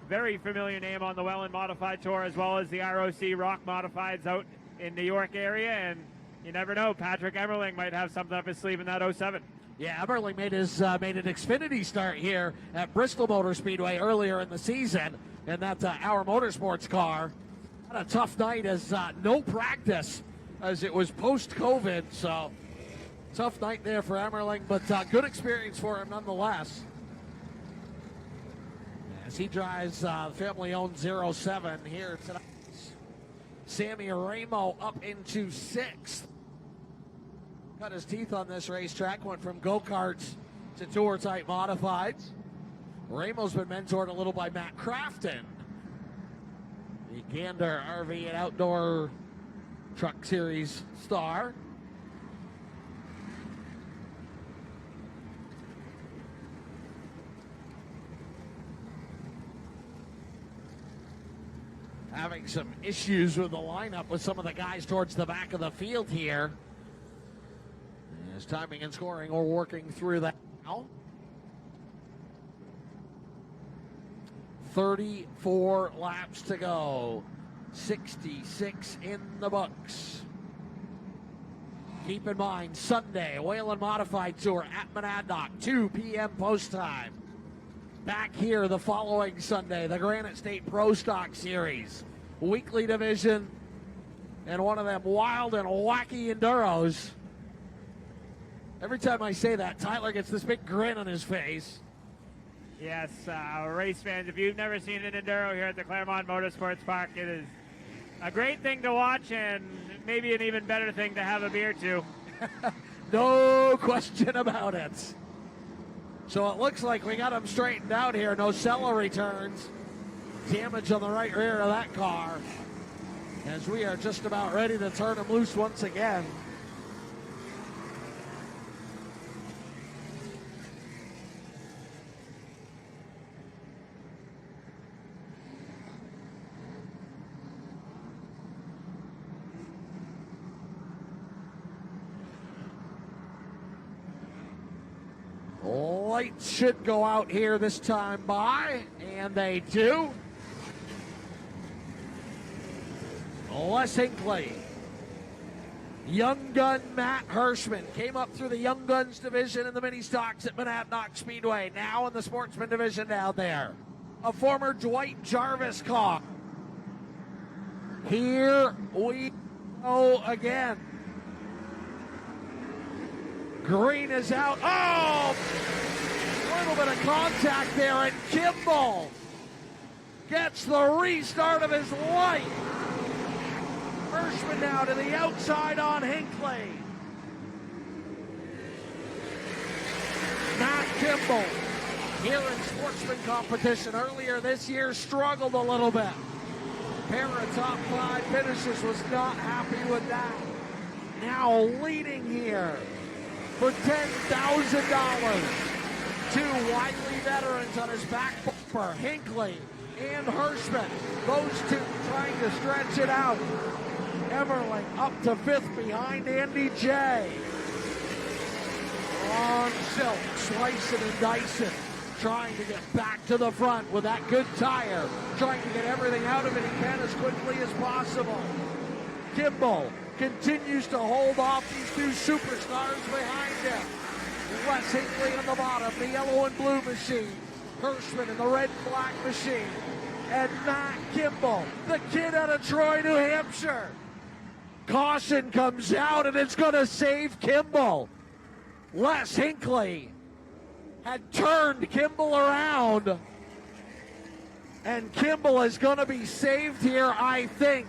Very familiar name on the Welland Modified Tour, as well as the ROC Rock Modifieds out in New York area, and you never know, Patrick Emmerling might have something up his sleeve in that 07. Yeah, Emmerling made an Xfinity start here at Bristol Motor Speedway earlier in the season, and that Our Motorsports car had a tough night as no practice as it was post-COVID, so tough night there for Emmerling, but good experience for him nonetheless. As he drives family-owned 07 here tonight. Sammy Ramo up into 6th. Cut his teeth on this racetrack, went from go-karts to tour-type modifieds. Ramo's been mentored a little by Matt Crafton, the Gander RV and Outdoor Truck Series star. Having some issues with the lineup with some of the guys towards the back of the field here. As timing and scoring are working through that now. 34 laps to go. 66 in the books. Keep in mind, Sunday, Whalen Modified Tour at Monadnock, 2 p.m. post time. Back here the following Sunday, the Granite State Pro Stock Series. Weekly division, and one of them wild and wacky enduros. Every time I say that, Tyler gets this big grin on his face. Yes, race fans, if you've never seen an enduro here at the Claremont Motorsports Park, it is a great thing to watch and maybe an even better thing to have a beer to. No question about it. So it looks like we got him straightened out here. Nocella returns. Damage on the right rear of that car as we are just about ready to turn him loose once again. Lights should go out here this time by, and they do. Les Hinckley, Young Gun Matt Hirschman came up through the Young Guns division in the mini stocks at Monadnock Speedway, now in the Sportsman division down there. A former Dwight Jarvis car. Here we go again. Green is out. Oh! A little bit of contact there, and Kimball gets the restart of his life. Hirschman now to the outside on Hinckley. Matt Kimball, here in sportsman competition earlier this year, struggled a little bit. Pair of top 5 finishes, was not happy with that. Now leading here for $10,000. 2 Wiley veterans on his back bumper, Hinckley and Hirschman. Those two trying to stretch it out. Emmerling up to 5th behind Andy J. Ron Silk slicing and dicing. trying to get back to the front with that good tire, trying to get everything out of it he can as quickly as possible. Kimball continues to hold off these two superstars behind him. Les Hinckley on the bottom, the yellow and blue machine. Hirschman in the red and black machine. And Matt Kimball, the kid out of Troy, New Hampshire. Caution comes out, and it's going to save Kimball. Les Hinckley had turned Kimball around, and Kimball is going to be saved here, I think.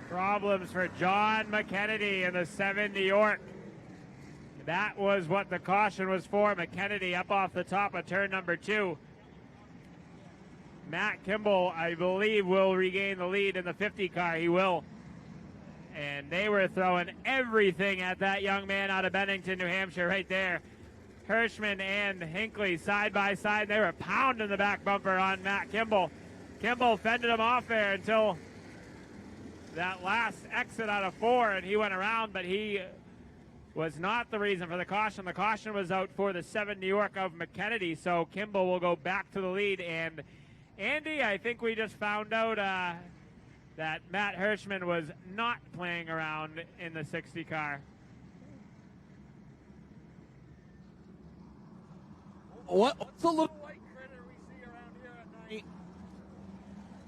Problems for John McKennedy in the 7 New York. That was what the caution was for. McKennedy up off the top of turn number 2. Matt Kimball, I believe, will regain the lead in the 50 car. He will. And they were throwing everything at that young man out of Bennington, New Hampshire, right there. Hirschman and Hinckley side by side. They were pounding the back bumper on Matt Kimball. Kimball fended him off there until that last exit out of 4, and he went around, but he was not the reason for the caution. The caution was out for the 7 New York of McKennedy, so Kimball will go back to the lead. And Andy, I think we just found out that Matt Hirschman was not playing around in the 60 car. What's the little white critter we see around here at night?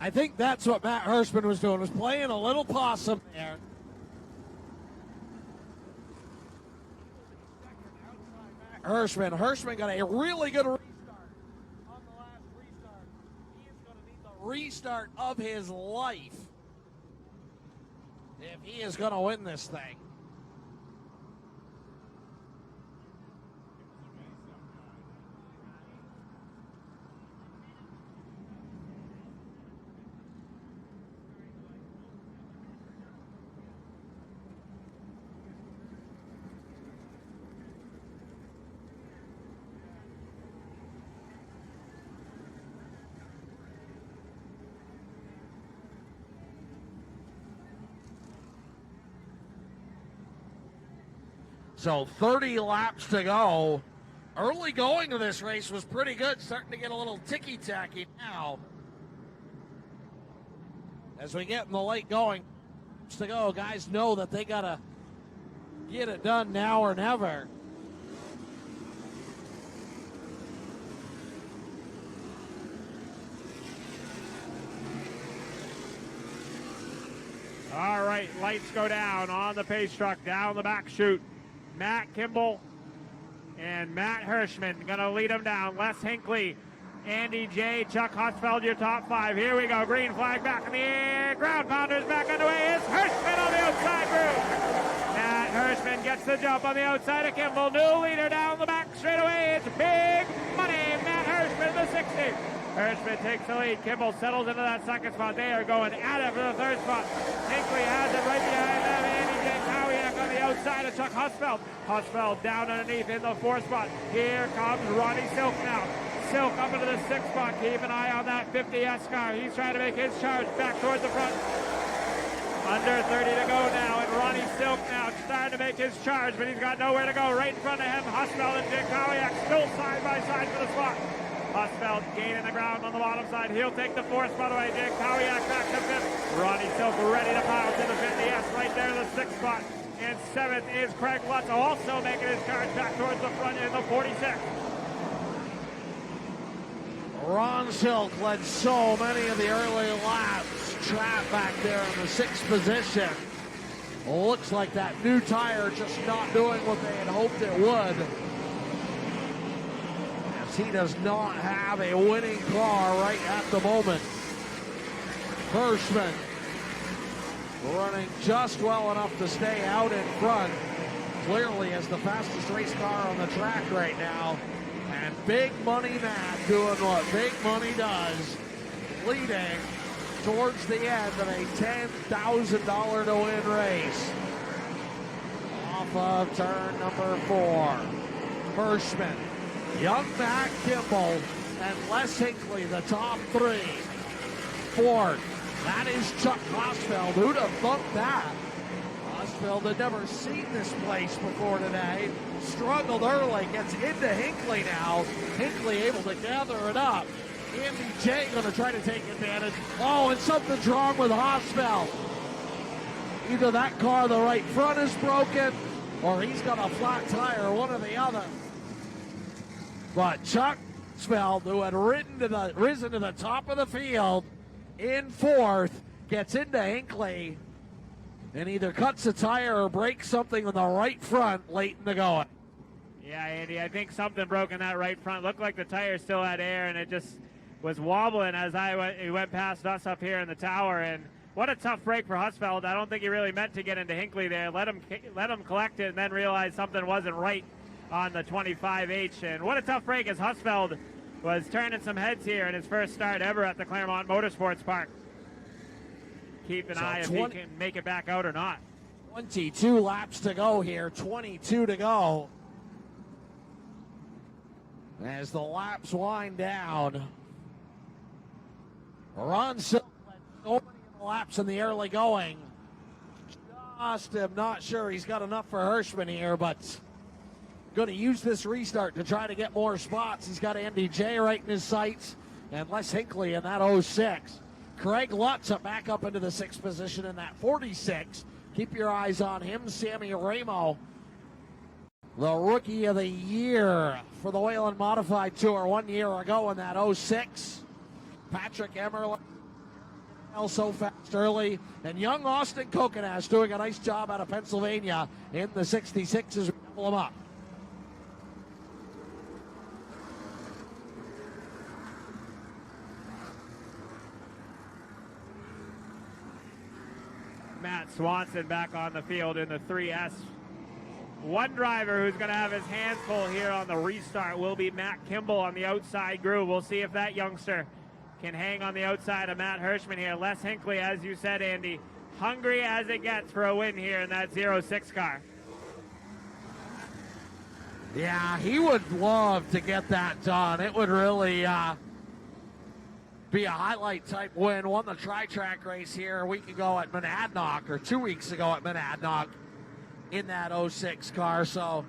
I think that's what Matt Hirschman was doing, was playing a little possum there. Hirschman got a really good restart on the last restart. He is going to need the restart of his life if he is going to win this thing. So 30 laps to go. Early going to this race was pretty good. Starting to get a little ticky-tacky now. As we get in the late going to go, guys know that they got to get it done now or never. All right, lights go down on the pace truck, down the back chute. Matt Kimball and Matt Hirschman going to lead them down. Les Hinckley, Andy J, Chuck Husfeld, your top 5. Here we go. Green flag back in the air. Ground pounders back underway. It's Hirschman on the outside groove. Matt Hirschman gets the jump on the outside of Kimball. New leader down the back straightaway. It's big money. Matt Hirschman, the 60. Hirschman takes the lead. Kimball settles into that second spot. They are going at it for the third spot. Hinckley has it right behind them. Andy J. Kowiak on the outside of Chuck Husfeld. Husfeld down underneath in the 4th spot. Here comes Ronnie Silk now. Silk up into the 6th spot. Keep an eye on that 50S car. He's trying to make his charge back towards the front. Under 30 to go now, and Ronnie Silk now starting to make his charge, but he's got nowhere to go. Right in front of him, Husfeld and Dick Kowiak still side by side for the spot. Husfeld gaining the ground on the bottom side. He'll take the 4th spot away. Dick Kowiak back to 5th. Ronnie Silk ready to pounce in the 50S right there in the 6th spot. And 7th is Craig Lutz, also making his charge back towards the front in the 46. Ron Silk led so many of the early laps. Trapped back there in the 6th position. Looks like that new tire just not doing what they had hoped it would. As he does not have a winning car right at the moment. Hirschman running just well enough to stay out in front. Clearly as the fastest race car on the track right now. And Big Money Matt doing what Big Money does, leading towards the end of a $10,000 to win race. Off of turn number 4. Hirschman, young Matt Kimball, and Les Hinckley, the top 3. 4th, that is Chuck Husfeld. Who'd have thought that? Horsfield had never seen this place before today. Struggled early, gets into Hinckley now. Hinckley able to gather it up. Andy J going to try to take advantage. Oh, and something's wrong with Horsfield. Either that car, the right front is broken, or he's got a flat tire, one or the other. But Chuck Horsfield, who had risen to the top of the field in fourth, gets into Hinckley and either cuts a tire or breaks something on the right front late in the going. Yeah, Andy, I think something broke in that right front. Looked like the tire still had air, and it just was wobbling as he went past us up here in the tower. And what a tough break for Husfeld. I don't think he really meant to get into Hinckley there. Let him collect it and then realize something wasn't right on the 25H. And what a tough break as Husfeld was turning some heads here in his first start ever at the Claremont Motorsports Park. Keep an eye if he can make it back out or not. 22 laps to go here, 22 to go. As the laps wind down, Ron Silk led so many of the laps in the early going. Just am not sure he's got enough for Hirschman here, but going to use this restart to try to get more spots. He's got Andy J right in his sights and Les Hinckley in that 06. Craig Lutz back up into the 6th position in that 46. Keep your eyes on him. Sammy Ramo, the Rookie of the Year for the Whelen Modified Tour 1 year ago in that 06. Patrick Emmerling so fast early. And young Austin Kokonas doing a nice job out of Pennsylvania in the 66 as we level him up. Matt Swanson back on the field in the 3S. One driver who's going to have his hands full here on the restart will be Matt Kimball on the outside groove. We'll see if that youngster can hang on the outside of Matt Hirschman here. Les Hinckley, as you said, Andy, hungry as it gets for a win here in that 06 car. Yeah, he would love to get that done. It would really be a highlight type win. Won the tri-track race here a week ago at Monadnock, or 2 weeks ago at Monadnock in that 06 car. So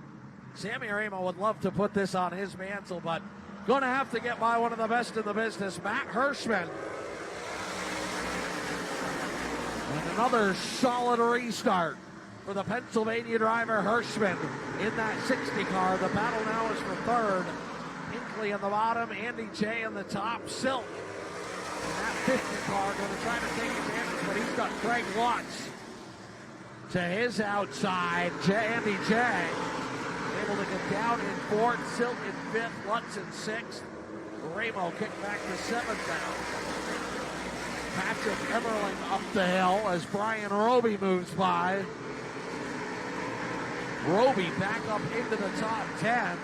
Sammy Ramo would love to put this on his mantle, but going to have to get by one of the best in the business, Matt Hirschman. And another solid restart for the Pennsylvania driver Hirschman in that 60 car. The battle now is for third. Hinckley in the bottom, Andy J in the top, Silk in that 50 car going to try to take advantage, but he's got Craig Watts to his outside. Andy J able to get down in fourth, Silk in fifth, Lutz in sixth. Ramo kicked back to seventh now. Patrick Emmerling up the hill as Brian Roby moves by. Roby back up into the top 10.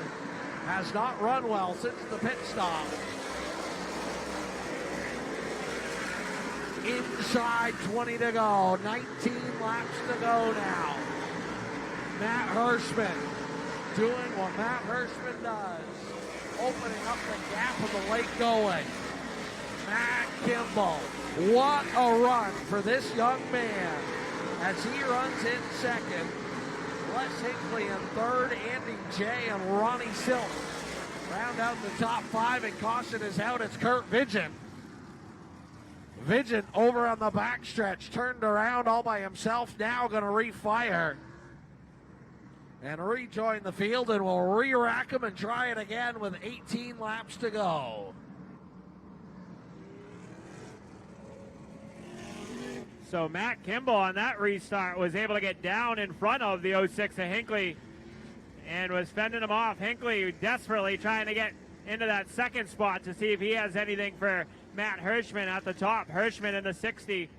Has not run well since the pit stop. Inside 20 to go. 19 laps to go now. Matt Hirschman doing what Matt Hirschman does. Opening up the gap of the late going. Matt Kimball. What a run for this young man as he runs in second. Les Hinckley in third, Andy J and Ronnie Silk round out the top five, and caution is out. It's Kurt Vigent. Vigent over on the backstretch, turned around all by himself, now going to refire and rejoin the field, and will re-rack him and try it again with 18 laps to go. So Matt Kimball on that restart was able to get down in front of the 06 of Hinckley and was fending him off. Hinckley desperately trying to get into that second spot to see if he has anything for Matt Hirschman at the top. Hirschman in the 60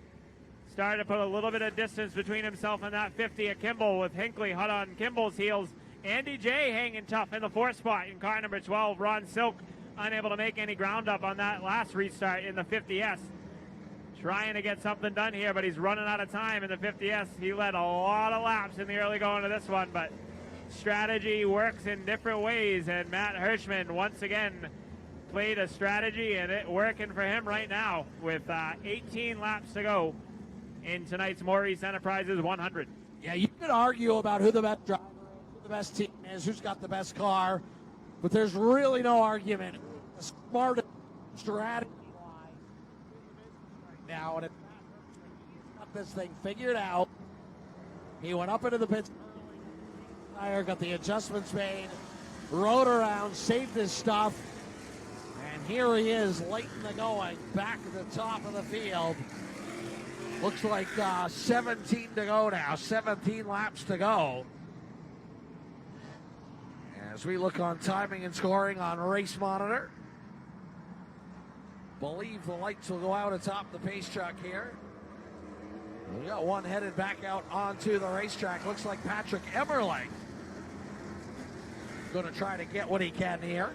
started to put a little bit of distance between himself and that 50 of Kimball, with Hinckley hot on Kimball's heels. Andy J hanging tough in the fourth spot in car number 12. Ron Silk unable to make any ground up on that last restart in the 50S. Trying to get something done here, but he's running out of time in the 50S. He led a lot of laps in the early going of this one, but strategy works in different ways, and Matt Hirschman once again played a strategy, and it working for him right now with 18 laps to go in tonight's Maurice Enterprises 100. Yeah, you could argue about who the best driver is, who the best team is, who's got the best car, but there's really no argument. The smartest strategy right now, and he's got this thing figured out. He went up into the pits, got the adjustments made, rode around, saved his stuff, and here he is late in the going, back at the top of the field. Looks like 17 to go now, 17 laps to go. As we look on timing and scoring on Race Monitor, believe the lights will go out atop the pace truck here. We got one headed back out onto the racetrack. Looks like Patrick Emmerling going to try to get what he can here.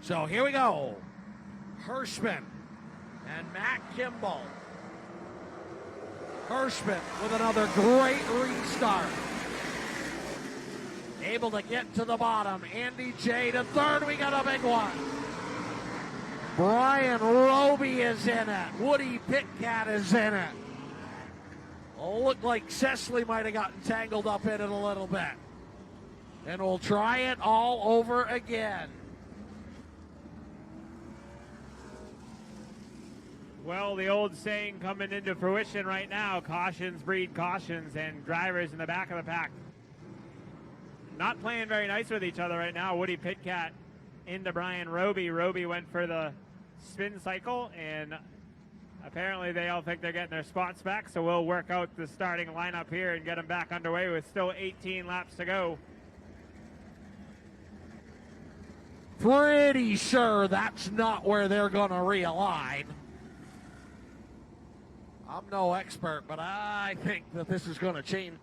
So here we go. Hirschman and Matt Kimball. Hirschman with another great restart. Able to get to the bottom. Andy J to third. We got a big one. Brian Roby is in it. Woody Pitcat is in it. Looked like Cecily might have gotten tangled up in it a little bit. And we'll try it all over again. Well, the old saying coming into fruition right now, cautions breed cautions, and drivers in the back of the pack not playing very nice with each other right now. Woody Pitcat into Brian Roby. Roby went for the spin cycle, and apparently they all think they're getting their spots back, so we'll work out the starting lineup here and get them back underway with still 18 laps to go. Pretty sure that's not where they're going to realign. I'm no expert, but I think that this is going to change.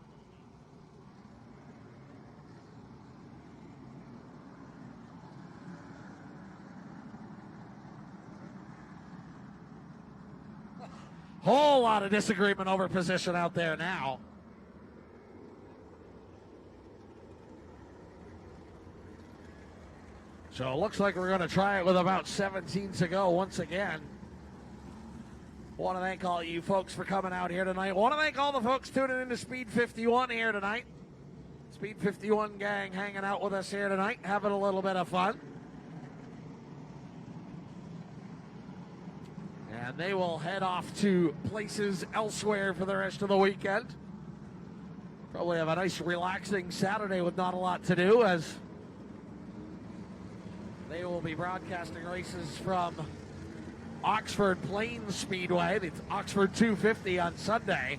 Whole lot of disagreement over position out there now. So it looks like we're going to try it with about 17 to go once again. Want to thank all you folks for coming out here tonight. Want to thank all the folks tuning into Speed 51 here tonight. Speed 51 gang hanging out with us here tonight, having a little bit of fun. And they will head off to places elsewhere for the rest of the weekend. Probably have a nice relaxing Saturday with not a lot to do, as they will be broadcasting races from Oxford Plains Speedway. It's Oxford 250 on Sunday.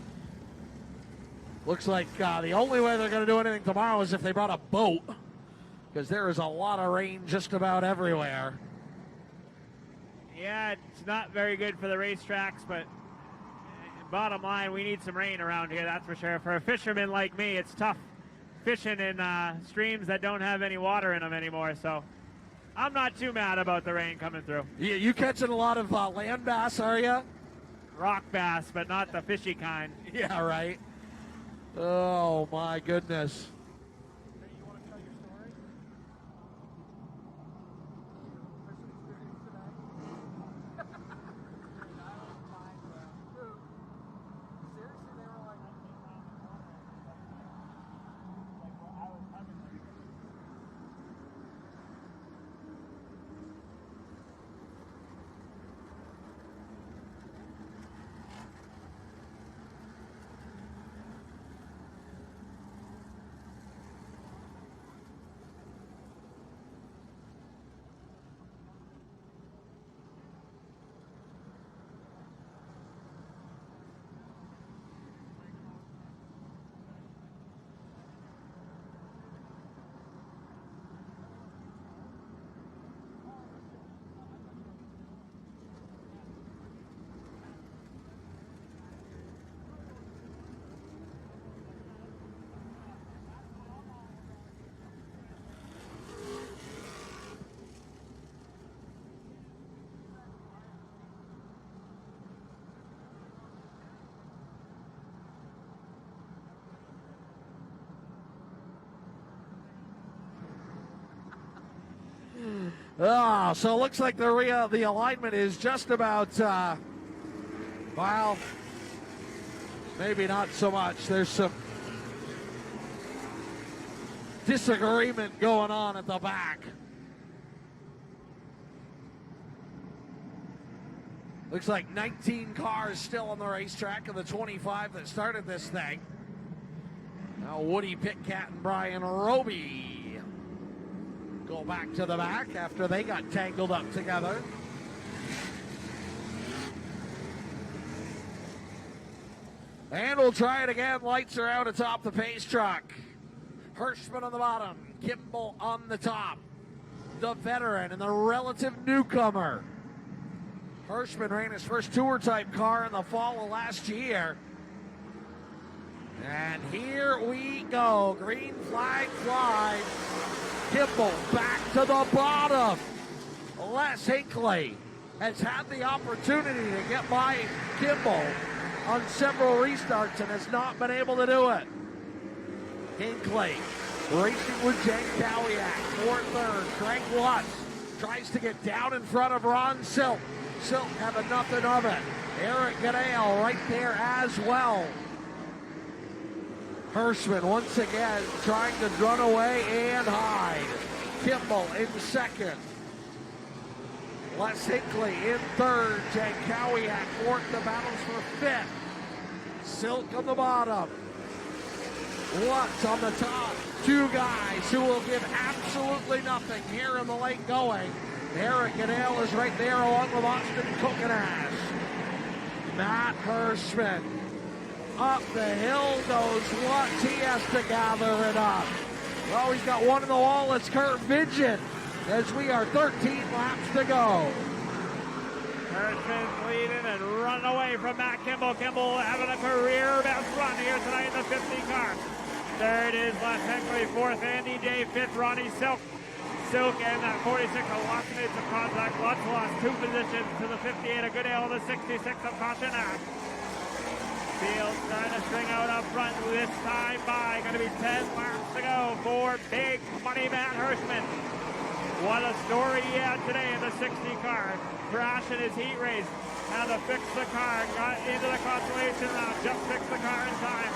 Looks like the only way they're going to do anything tomorrow is if they brought a boat, because there is a lot of rain just about everywhere. Yeah, it's not very good for the racetracks, but bottom line, we need some rain around here, that's for sure. For a fisherman like me, it's tough fishing in streams that don't have any water in them anymore, so I'm not too mad about the rain coming through. Yeah, you catching a lot of land bass, are you? Rock bass, but not the fishy kind. Yeah, right. Oh, my goodness. Oh, so it looks like the alignment is just about, well, maybe not so much. There's some disagreement going on at the back. Looks like 19 cars still on the racetrack of the 25 that started this thing. Now Woody Pitcat and Brian Roby go back to the back after they got tangled up together. And we'll try it again. Lights are out atop the pace truck. Hirschman on the bottom, Kimball on the top. The veteran and the relative newcomer. Hirschman ran his first tour-type car in the fall of last year. And here we go. Green flag fly. Kimball back to the bottom. Les Hinckley has had the opportunity to get by Kimball on several restarts and has not been able to do it. Hinckley racing with Jake Cowiak for third. Craig Watts tries to get down in front of Ron Silk. Silk having nothing of it. Eric Goodale right there as well. Hirschman once again trying to run away and hide. Kimball in second. Les Hinckley in third. Jake Cowiak fourth. The battles for fifth. Silk on the bottom. Watts on the top. Two guys who will give absolutely nothing here in the late going. Eric Goodale is right there along with Austin Kokenash. Matt Hirschman. Up the hill goes Watts. He has to gather it up. Well, he's got one in the wall. It's Kurt Vidgen as we are 13 laps to go. Hirschman's leading and running away from Matt Kimball. Kimball having a career best run here tonight in the 50 car. Third is Les Hinckley. Fourth, Andy Day. Fifth, Ronnie Silk. Silk and that 46 of Watts made some contact. Watts lost two positions to the 58 of Goodale and the 66 of Continac. Field trying to string out up front this time by. Going to be 10 laps to go for big money Matt Hirschman. What a story he had today in the 60 car. Crash in his heat race. Had to fix the car. Got into the consolation round. Just fixed the car in time.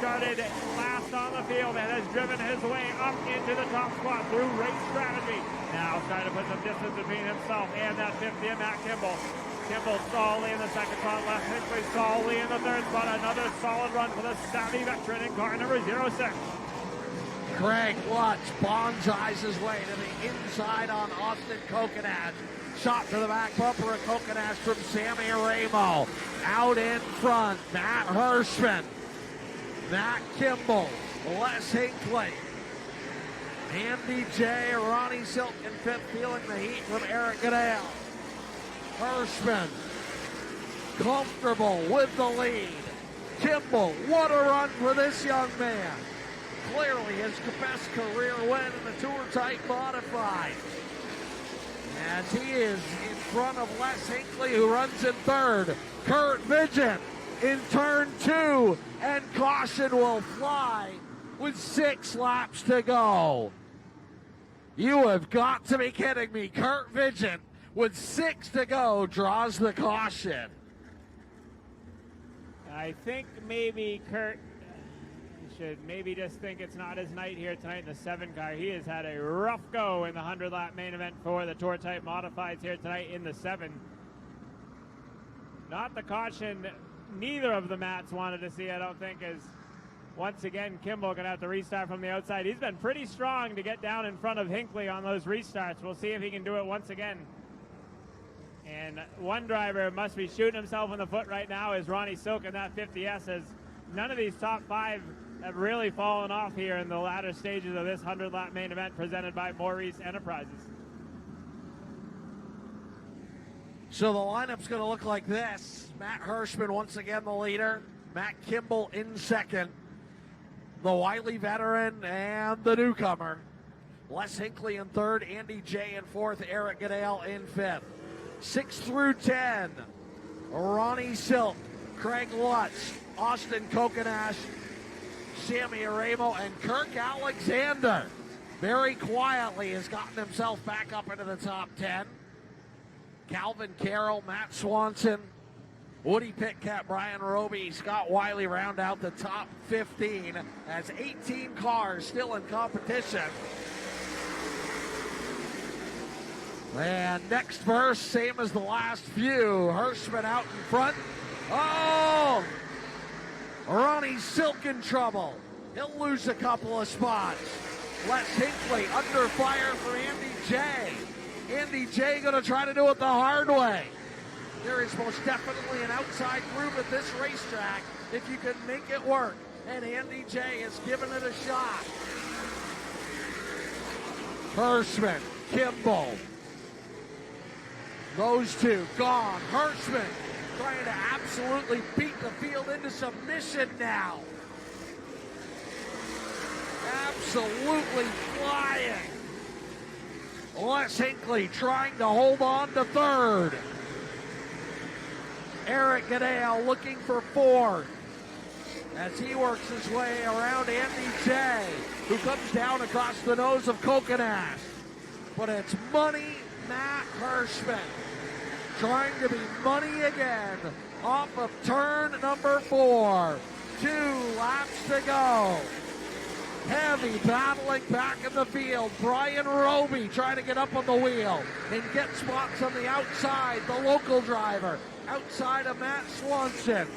Started last on the field and has driven his way up into the top spot through race strategy. Now trying to put some distance between himself and that 50 of Matt Kimball. Kimball solidly in the second spot. Les Hinckley solidly in the third spot. Another solid run for the savvy veteran in car number 06. Craig Watts bonsais his way to the inside on Austin Kokenash. Shot to the back bumper of Kokenash from Sammy Ramo. Out in front, Matt Hirschman. Matt Kimball, Les Hinckley, Andy J, Ronnie Silk in fifth, feeling the heat from Eric Goodale. Hirschman, comfortable with the lead. Kimball, what a run for this young man. Clearly his best career win in the tour-type modified. And he is in front of Les Hinckley, who runs in third. Kurt Vidgen in turn two, and caution will fly with 6 laps to go. You have got to be kidding me. Kurt Vidgen, with 6 to go, draws the caution. I think maybe Kurt should maybe just think it's not his night here tonight in the 7 car. He has had a rough go in the 100-lap main event for the Tour Type Modifieds here tonight in the 7. Not the caution neither of the Matts wanted to see, I don't think, as once again Kimball going to have to restart from the outside. He's been pretty strong to get down in front of Hinckley on those restarts. We'll see if he can do it once again. And one driver must be shooting himself in the foot right now is Ronnie Silk in that 50S, as none of these top 5 have really fallen off here in the latter stages of this 100-lap main event presented by Maurice Enterprises. So the lineup's going to look like this. Matt Hirschman once again the leader. Matt Kimball in second. The wily veteran and the newcomer. Les Hinckley in third. Andy J in fourth. Eric Goodale in fifth. 6 through 10. Ronnie Silk, Craig Lutz, Austin Kokenash, Sammy Ramo, and Kirk Alexander. very quietly has gotten himself back up into the top 10. Calvin Carroll, Matt Swanson, Woody Pitcat, Brian Roby, Scott Wiley round out the top 15 as 18 cars still in competition. And next verse, same as the last few. Hirschman out in front. Oh! Ronnie Silk in trouble. He'll lose a couple of spots. Les Hinckley under fire for Andy J. Andy J going to try to do it the hard way. There is most definitely an outside groove at this racetrack if you can make it work. And Andy J has given it a shot. Hirschman, Kimball. Those two gone. Hirschman trying to absolutely beat the field into submission now. Absolutely flying. Les Hinckley trying to hold on to third. Eric Goodale looking for fourth as he works his way around Andy J, who comes down across the nose of Coconuts. But it's Money Matt Hirschman trying to be money again off of turn number 4. 2 laps to go. Heavy battling back in the field. Brian Roby trying to get up on the wheel and get spots on the outside. The local driver outside of Matt Swanson.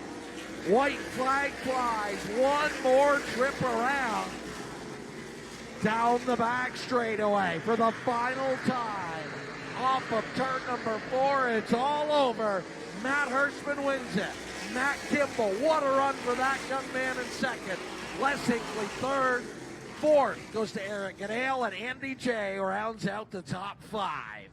White flag flies. One more trip around. Down the back straightaway for the final time. Off of turn number 4, it's all over. Matt Hirschman wins it. Matt Kimball, what a run for that young man in second. Les Hinckley third. Fourth goes to Eric Goodale, and Andy J rounds out the top 5.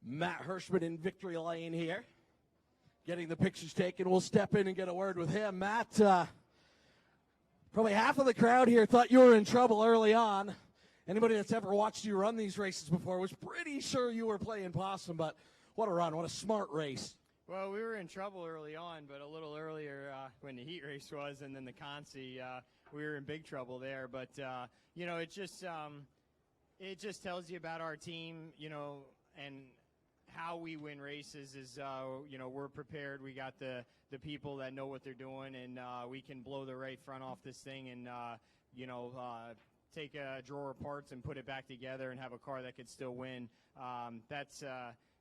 Matt Hirschman in victory lane here, getting the pictures taken. We'll step in and get a word with him. Matt, probably half of the crowd here thought you were in trouble early on. Anybody that's ever watched you run these races before was pretty sure you were playing possum, but what a run, what a smart race. Well, we were in trouble early on, but a little earlier when the heat race was and then the Consi, we were in big trouble there. But, it just tells you about our team, and how we win races is, we're prepared. We got the people that know what they're doing, and we can blow the right front off this thing and, take a drawer of parts and put it back together and have a car that could still win.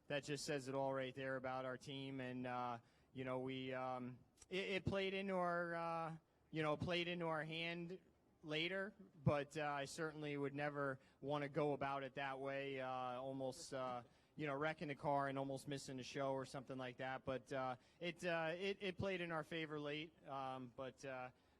That just says it all right there about our team. And, it played into our, played into our hand later, but I certainly would never want to go about it that way, almost wrecking the car and almost missing the show or something like that. But it played in our favor late, but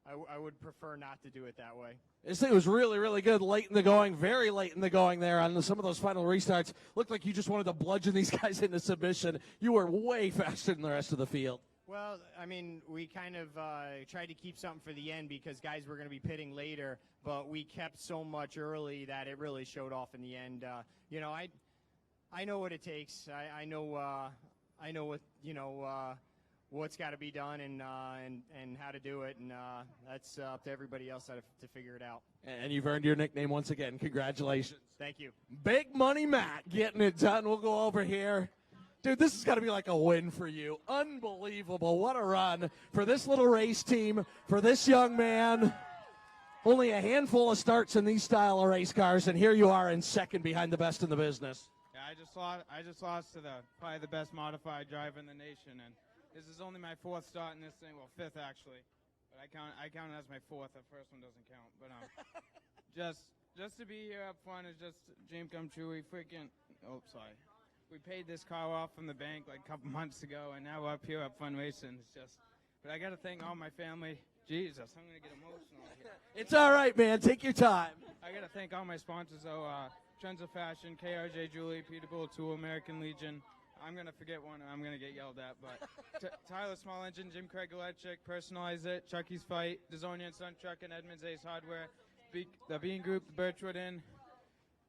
I would prefer not to do it that way. This thing was really, really good late in the going, very late in the going there on some of those final restarts. Looked like you just wanted to bludgeon these guys into submission. You were way faster than the rest of the field. Well, I mean, we kind of tried to keep something for the end because guys were going to be pitting later, but we kept so much early that it really showed off in the end. I know what it takes. I know what what's got to be done and how to do it, and that's up to everybody else to figure it out. And you've earned your nickname once again. Congratulations. Thank you. Big Money Matt getting it done. We'll go over here. Dude, this has got to be like a win for you. Unbelievable. What a run for this little race team, for this young man. Only a handful of starts in these style of race cars, and here you are in second behind the best in the business. Yeah, I just lost to probably the best modified driver in the nation, and this is only my fourth start in this thing. Well, fifth actually, but I count it as my fourth. The first one doesn't count. But just to be here up front is just a dream come true. We paid this car off from the bank like a couple months ago, and now we're up here up front racing. But I got to thank all my family. Jesus, I'm gonna get emotional here. It's all right, man. Take your time. I got to thank all my sponsors, though. Trends of Fashion, KRJ Jewelry, Peterbilt Tool, American Legion. I'm going to forget one, and I'm going to get yelled at. But Tyler Small Engine, Jim Craig Electric, Personalize It, Chucky's Fight, Desonia and Sun Truck, and Edmunds Ace Hardware, the Bean Group, the Birchwood Inn.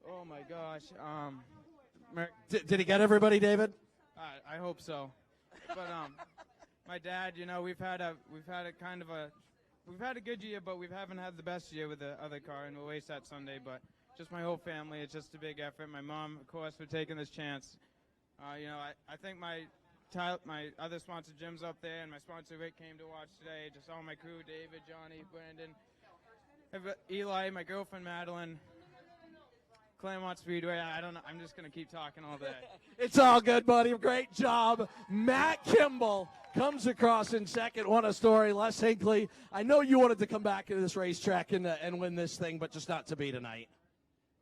Oh, my gosh. Did he get everybody, David? I hope so. But my dad, we've had a good year, but we haven't had the best year with the other car, and we'll race that Sunday. But just my whole family, it's just a big effort. My mom, of course, for taking this chance. I think my other sponsor, Jim's up there, and my sponsor, Rick, came to watch today. Just all my crew, David, Johnny, Brandon, Eli, my girlfriend, Madeline, Claremont Speedway. I don't know. I'm just going to keep talking all day. It's all good, buddy. Great job. Matt Kimball comes across in second. What a story. Les Hinckley, I know you wanted to come back into this racetrack and win this thing, but just not to be tonight.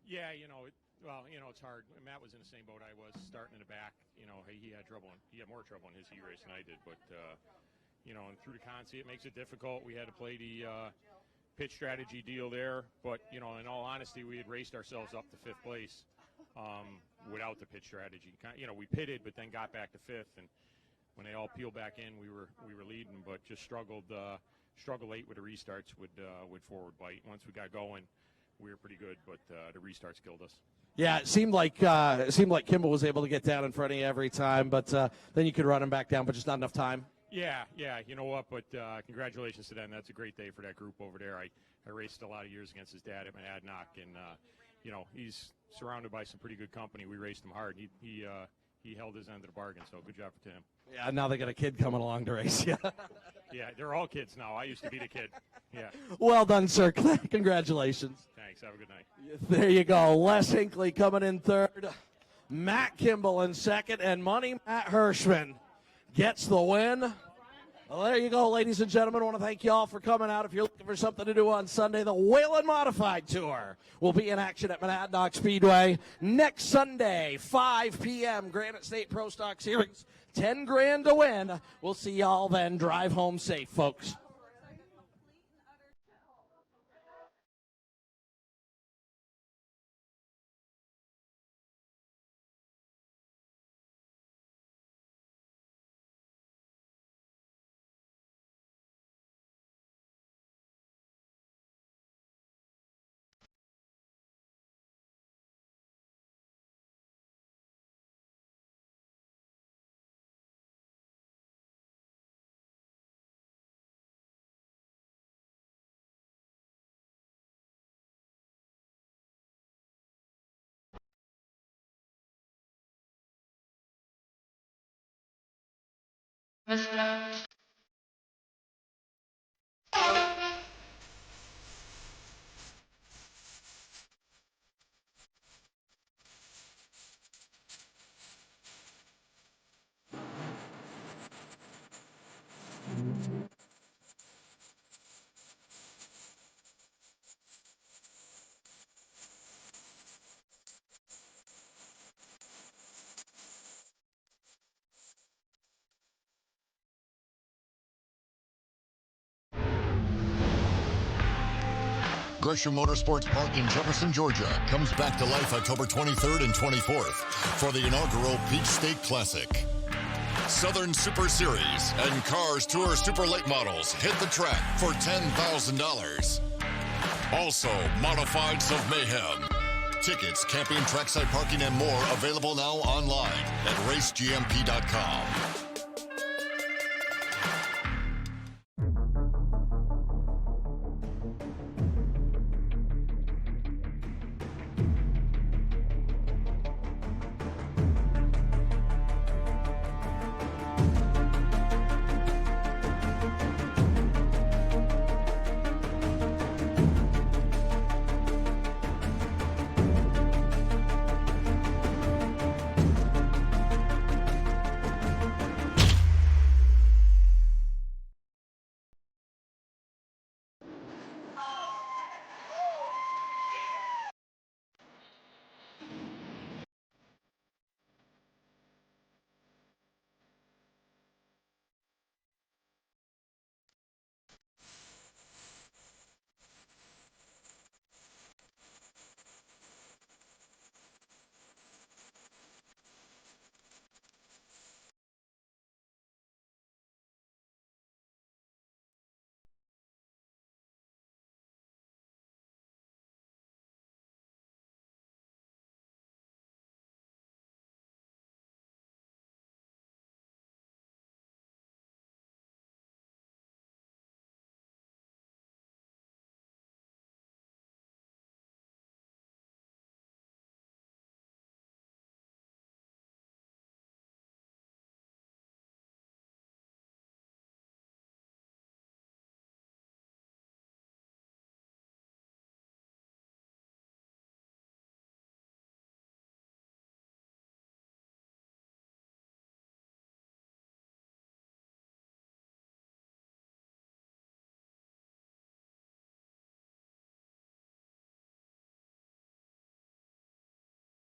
Yeah, it's hard. Matt was in the same boat I was, starting in the back. He had trouble. He had more trouble in his heat race than I did. But, and through the Consi, it makes it difficult. We had to play the pitch strategy deal there. But, in all honesty, we had raced ourselves up to fifth place without the pitch strategy. We pitted, but then got back to fifth. And when they all peeled back in, we were leading, but just struggled late with the restarts with forward bite. Once we got going, we were pretty good, but the restarts killed us. Yeah, it seemed like Kimball was able to get down in front of you every time, but then you could run him back down, but just not enough time. Yeah, you know what, but congratulations to them. That's a great day for that group over there. I raced a lot of years against his dad at Monadnock, and, he's surrounded by some pretty good company. We raced him hard. He held his end of the bargain, so good job for Tim. Yeah, now they got a kid coming along to race you. Yeah, they're all kids now. I used to be the kid. Yeah. Well done, sir. Congratulations. Thanks. Have a good night. There you go. Les Hinckley coming in third. Matt Kimball in second. And Money Matt Hirschman gets the win. Well, there you go, ladies and gentlemen. I want to thank you all for coming out. If you're looking for something to do on Sunday, the Whelen Modified Tour will be in action at Monadnock Speedway next Sunday, 5 p.m. Granite State Pro Stock Series, 10 grand to win. We'll see y'all then. Drive home safe, folks. Claremont Motorsports Park in Jefferson, Georgia comes back to life October 23rd and 24th for the inaugural Peach State Classic. Southern Super Series and Cars Tour Super Late Models hit the track for $10,000. Also, Modifieds of Mayhem. Tickets, camping, trackside parking, and more available now online at racegmp.com.